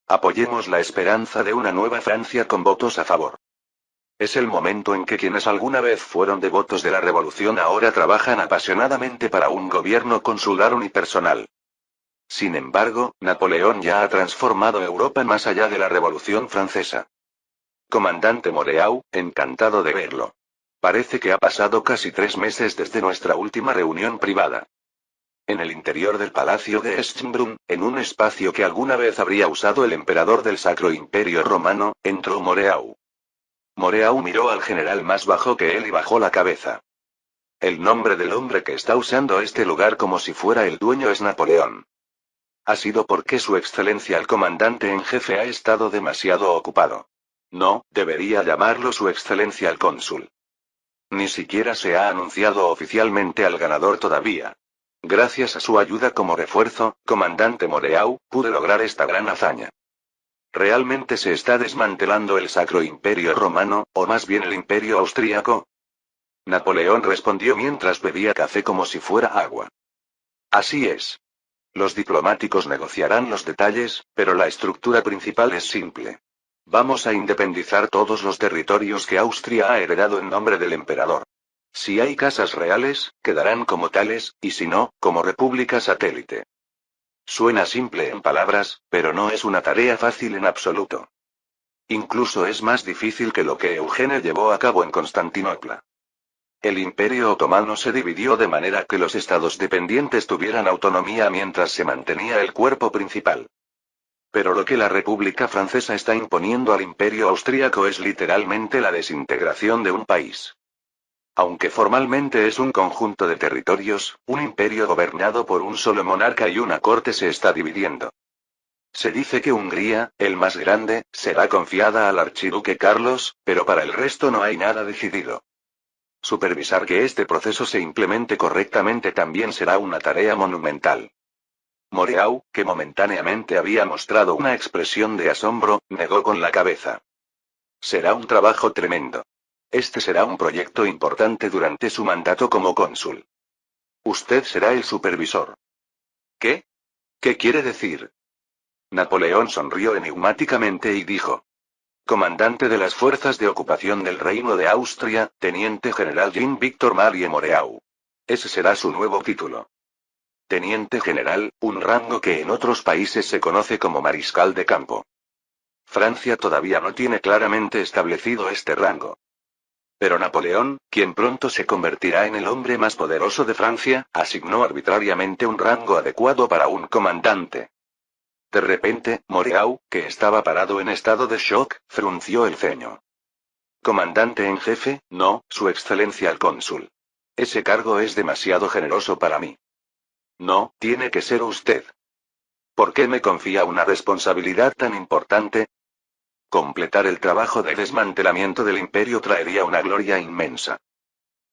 Apoyemos la esperanza de una nueva Francia con votos a favor. Es el momento en que quienes alguna vez fueron devotos de la revolución ahora trabajan apasionadamente para un gobierno consular unipersonal. Sin embargo, Napoleón ya ha transformado Europa más allá de la Revolución Francesa. Comandante Moreau, encantado de verlo. Parece que ha pasado casi 3 meses desde nuestra última reunión privada. En el interior del palacio de Schönbrunn, en un espacio que alguna vez habría usado el emperador del Sacro Imperio Romano, entró Moreau. Moreau miró al general más bajo que él y bajó la cabeza. El nombre del hombre que está usando este lugar como si fuera el dueño es Napoleón. Ha sido porque su excelencia el comandante en jefe ha estado demasiado ocupado. No, debería llamarlo su excelencia el cónsul. Ni siquiera se ha anunciado oficialmente al ganador todavía. Gracias a su ayuda como refuerzo, comandante Moreau, pude lograr esta gran hazaña. ¿Realmente se está desmantelando el Sacro Imperio Romano, o más bien el Imperio Austríaco? Napoleón respondió mientras bebía café como si fuera agua. Así es. Los diplomáticos negociarán los detalles, pero la estructura principal es simple. Vamos a independizar todos los territorios que Austria ha heredado en nombre del emperador. Si hay casas reales, quedarán como tales, y si no, como república satélite. Suena simple en palabras, pero no es una tarea fácil en absoluto. Incluso es más difícil que lo que Eugene llevó a cabo en Constantinopla. El Imperio Otomano se dividió de manera que los estados dependientes tuvieran autonomía mientras se mantenía el cuerpo principal. Pero lo que la República Francesa está imponiendo al Imperio Austríaco es literalmente la desintegración de un país. Aunque formalmente es un conjunto de territorios, un imperio gobernado por un solo monarca y una corte se está dividiendo. Se dice que Hungría, el más grande, será confiada al archiduque Carlos, pero para el resto no hay nada decidido. Supervisar que este proceso se implemente correctamente también será una tarea monumental. Moreau, que momentáneamente había mostrado una expresión de asombro, negó con la cabeza. Será un trabajo tremendo. Este será un proyecto importante durante su mandato como cónsul. Usted será el supervisor. ¿Qué? ¿Qué quiere decir? Napoleón sonrió enigmáticamente y dijo. Comandante de las fuerzas de ocupación del Reino de Austria, Teniente General Jean-Victor Marie Moreau. Ese será su nuevo título. Teniente General, un rango que en otros países se conoce como Mariscal de Campo. Francia todavía no tiene claramente establecido este rango. Pero Napoleón, quien pronto se convertirá en el hombre más poderoso de Francia, asignó arbitrariamente un rango adecuado para un comandante. De repente, Moreau, que estaba parado en estado de shock, frunció el ceño. Comandante en jefe, no, su excelencia el cónsul. Ese cargo es demasiado generoso para mí. No, tiene que ser usted. ¿Por qué me confía una responsabilidad tan importante? Completar el trabajo de desmantelamiento del imperio traería una gloria inmensa.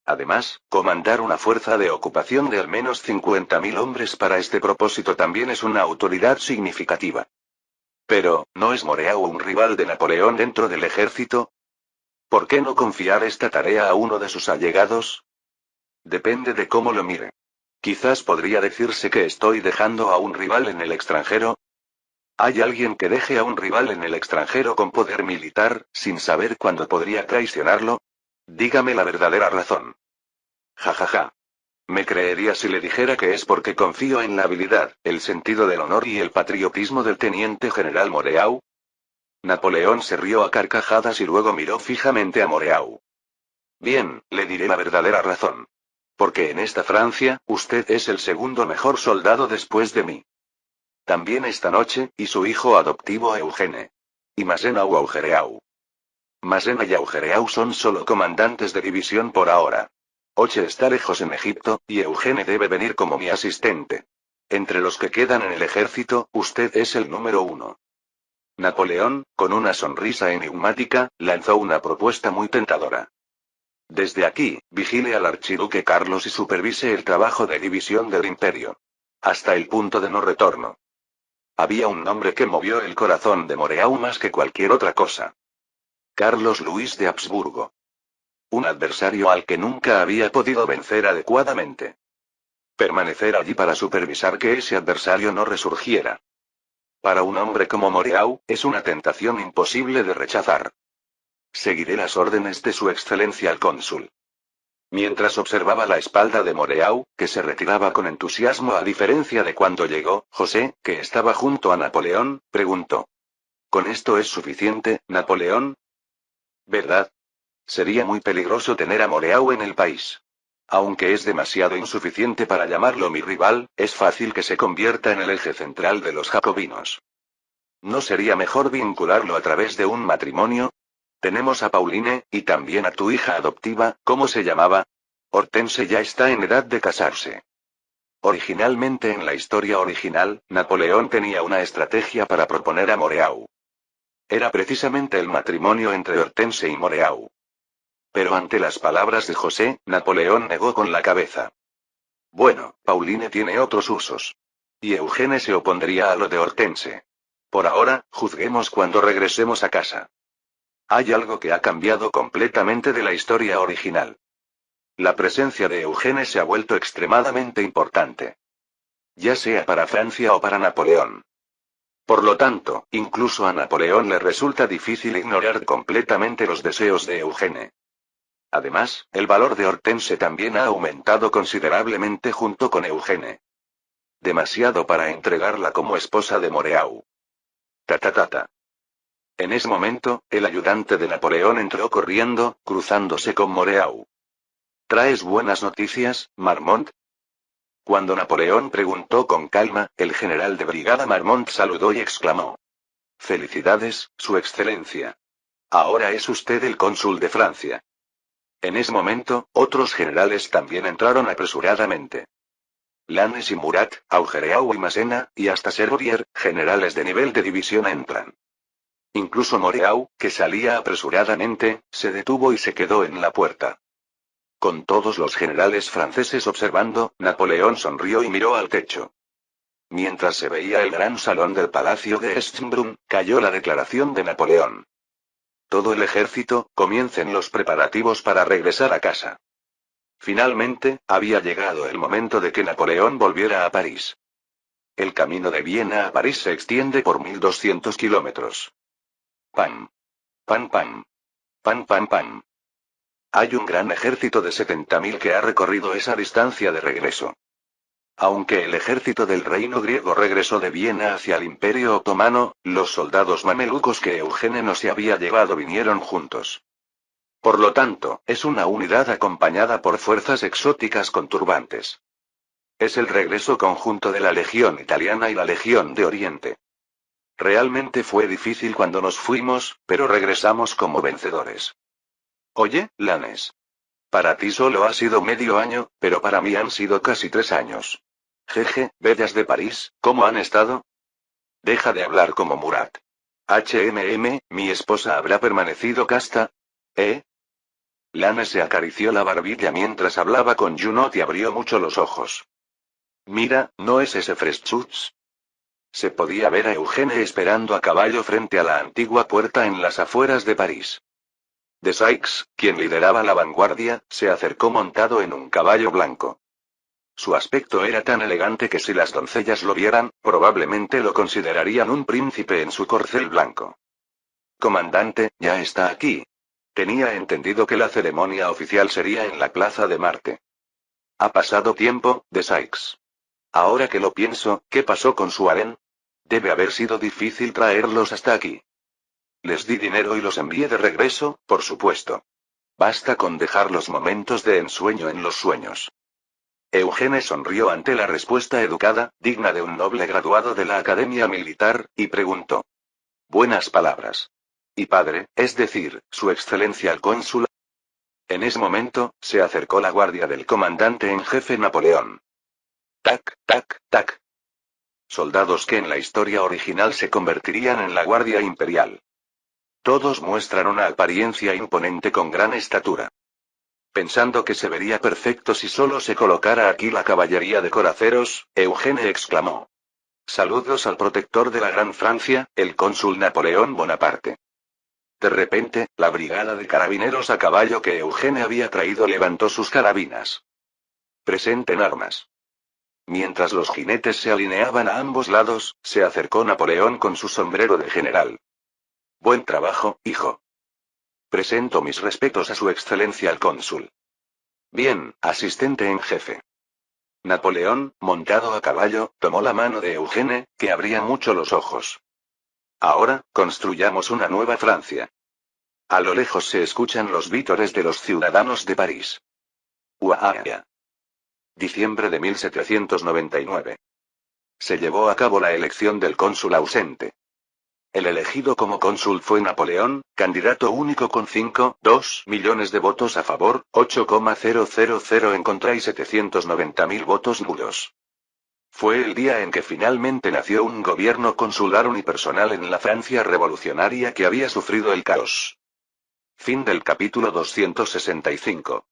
Además, comandar una fuerza de ocupación de al menos 50.000 hombres para este propósito también es una autoridad significativa. Pero, ¿no es Moreau un rival de Napoleón dentro del ejército? ¿Por qué no confiar esta tarea a uno de sus allegados? Depende de cómo lo mire. Quizás podría decirse que estoy dejando a un rival en el extranjero. ¿Hay alguien que deje a un rival en el extranjero con poder militar, sin saber cuándo podría traicionarlo? Dígame la verdadera razón. Ja ja ja. Me creería si le dijera que es porque confío en la habilidad, el sentido del honor y el patriotismo del teniente general Moreau. Napoleón se rió a carcajadas y luego miró fijamente a Moreau. Bien, le diré la verdadera razón. Porque en esta Francia, usted es el segundo mejor soldado después de mí. También esta noche, y su hijo adoptivo Eugene. Y Massena o Augereau. Massena y Augereau son solo comandantes de división por ahora. Oche está lejos en Egipto, y Eugene debe venir como mi asistente. Entre los que quedan en el ejército, usted es el número 1. Napoleón, con una sonrisa enigmática, lanzó una propuesta muy tentadora. Desde aquí, vigile al archiduque Carlos y supervise el trabajo de división del imperio. Hasta el punto de no retorno. Había un nombre que movió el corazón de Moreau más que cualquier otra cosa. Carlos Luis de Habsburgo. Un adversario al que nunca había podido vencer adecuadamente. Permanecer allí para supervisar que ese adversario no resurgiera. Para un hombre como Moreau, es una tentación imposible de rechazar. Seguiré las órdenes de su excelencia el cónsul. Mientras observaba la espalda de Moreau, que se retiraba con entusiasmo a diferencia de cuando llegó, José, que estaba junto a Napoleón, preguntó. ¿Con esto es suficiente, Napoleón? ¿Verdad? Sería muy peligroso tener a Moreau en el país. Aunque es demasiado insuficiente para llamarlo mi rival, es fácil que se convierta en el eje central de los jacobinos. ¿No sería mejor vincularlo a través de un matrimonio? Tenemos a Pauline, y también a tu hija adoptiva, ¿cómo se llamaba? Hortense ya está en edad de casarse. Originalmente en la historia original, Napoleón tenía una estrategia para proponer a Moreau. Era precisamente el matrimonio entre Hortense y Moreau. Pero ante las palabras de José, Napoleón negó con la cabeza. Bueno, Pauline tiene otros usos. Y Eugene se opondría a lo de Hortense. Por ahora, juzguemos cuando regresemos a casa. Hay algo que ha cambiado completamente de la historia original. La presencia de Eugene se ha vuelto extremadamente importante. Ya sea para Francia o para Napoleón. Por lo tanto, incluso a Napoleón le resulta difícil ignorar completamente los deseos de Eugene. Además, el valor de Hortense también ha aumentado considerablemente junto con Eugene. Demasiado para entregarla como esposa de Moreau. Ta. En ese momento, el ayudante de Napoleón entró corriendo, cruzándose con Moreau. ¿Traes buenas noticias, Marmont? Cuando Napoleón preguntó con calma, el general de brigada Marmont saludó y exclamó. Felicidades, Su Excelencia. Ahora es usted el cónsul de Francia. En ese momento, otros generales también entraron apresuradamente. Lannes y Murat, Augereau y Massena, y hasta Serrurier, generales de nivel de división entran. Incluso Moreau, que salía apresuradamente, se detuvo y se quedó en la puerta. Con todos los generales franceses observando, Napoleón sonrió y miró al techo. Mientras se veía el gran salón del palacio de Hessenbrunn, cayó la declaración de Napoleón. Todo el ejército, comiencen los preparativos para regresar a casa. Finalmente, había llegado el momento de que Napoleón volviera a París. El camino de Viena a París se extiende por 1200 kilómetros. Pam. Pam pam. Pam pam pam. Hay un gran ejército de 70.000 que ha recorrido esa distancia de regreso. Aunque el ejército del reino griego regresó de Viena hacia el Imperio Otomano, los soldados mamelucos que Eugene no se había llevado vinieron juntos. Por lo tanto, es una unidad acompañada por fuerzas exóticas con turbantes. Es el regreso conjunto de la Legión Italiana y la Legión de Oriente. Realmente fue difícil cuando nos fuimos, pero regresamos como vencedores. Oye, Lannes. Para ti solo ha sido medio año, pero para mí han sido casi 3 años. Jeje, bellas de París, ¿cómo han estado? Deja de hablar como Murat. Mi esposa habrá permanecido casta. ¿Eh? Lannes se acarició la barbilla mientras hablaba con Junot y abrió mucho los ojos. Mira, ¿no es ese Freschutz? Se podía ver a Eugene esperando a caballo frente a la antigua puerta en las afueras de París. De Sykes, quien lideraba la vanguardia, se acercó montado en un caballo blanco. Su aspecto era tan elegante que si las doncellas lo vieran, probablemente lo considerarían un príncipe en su corcel blanco. Comandante, ya está aquí. Tenía entendido que la ceremonia oficial sería en la Plaza de Marte. Ha pasado tiempo, de Sykes. Ahora que lo pienso, ¿qué pasó con su harén? Debe haber sido difícil traerlos hasta aquí. Les di dinero y los envié de regreso, por supuesto. Basta con dejar los momentos de ensueño en los sueños. Eugene sonrió ante la respuesta educada, digna de un noble graduado de la Academia Militar, y preguntó. Buenas palabras. ¿Y padre, es decir, su excelencia el cónsul? En ese momento, se acercó la guardia del comandante en jefe Napoleón. Tac, tac, tac. Soldados que en la historia original se convertirían en la Guardia Imperial. Todos muestran una apariencia imponente con gran estatura. Pensando que se vería perfecto si solo se colocara aquí la caballería de coraceros, Eugene exclamó. Saludos al protector de la Gran Francia, el cónsul Napoleón Bonaparte. De repente, la brigada de carabineros a caballo que Eugene había traído levantó sus carabinas. Presenten armas. Mientras los jinetes se alineaban a ambos lados, se acercó Napoleón con su sombrero de general. Buen trabajo, hijo. Presento mis respetos a su excelencia el cónsul. Bien, asistente en jefe. Napoleón, montado a caballo, tomó la mano de Eugene, que abría mucho los ojos. Ahora, construyamos una nueva Francia. A lo lejos se escuchan los vítores de los ciudadanos de París. Uaaya. Diciembre de 1799. Se llevó a cabo la elección del cónsul ausente. El elegido como cónsul fue Napoleón, candidato único con 5,2 millones de votos a favor, 8,000 en contra y 790.000 votos nulos. Fue el día en que finalmente nació un gobierno consular unipersonal en la Francia revolucionaria que había sufrido el caos. Fin del capítulo 265.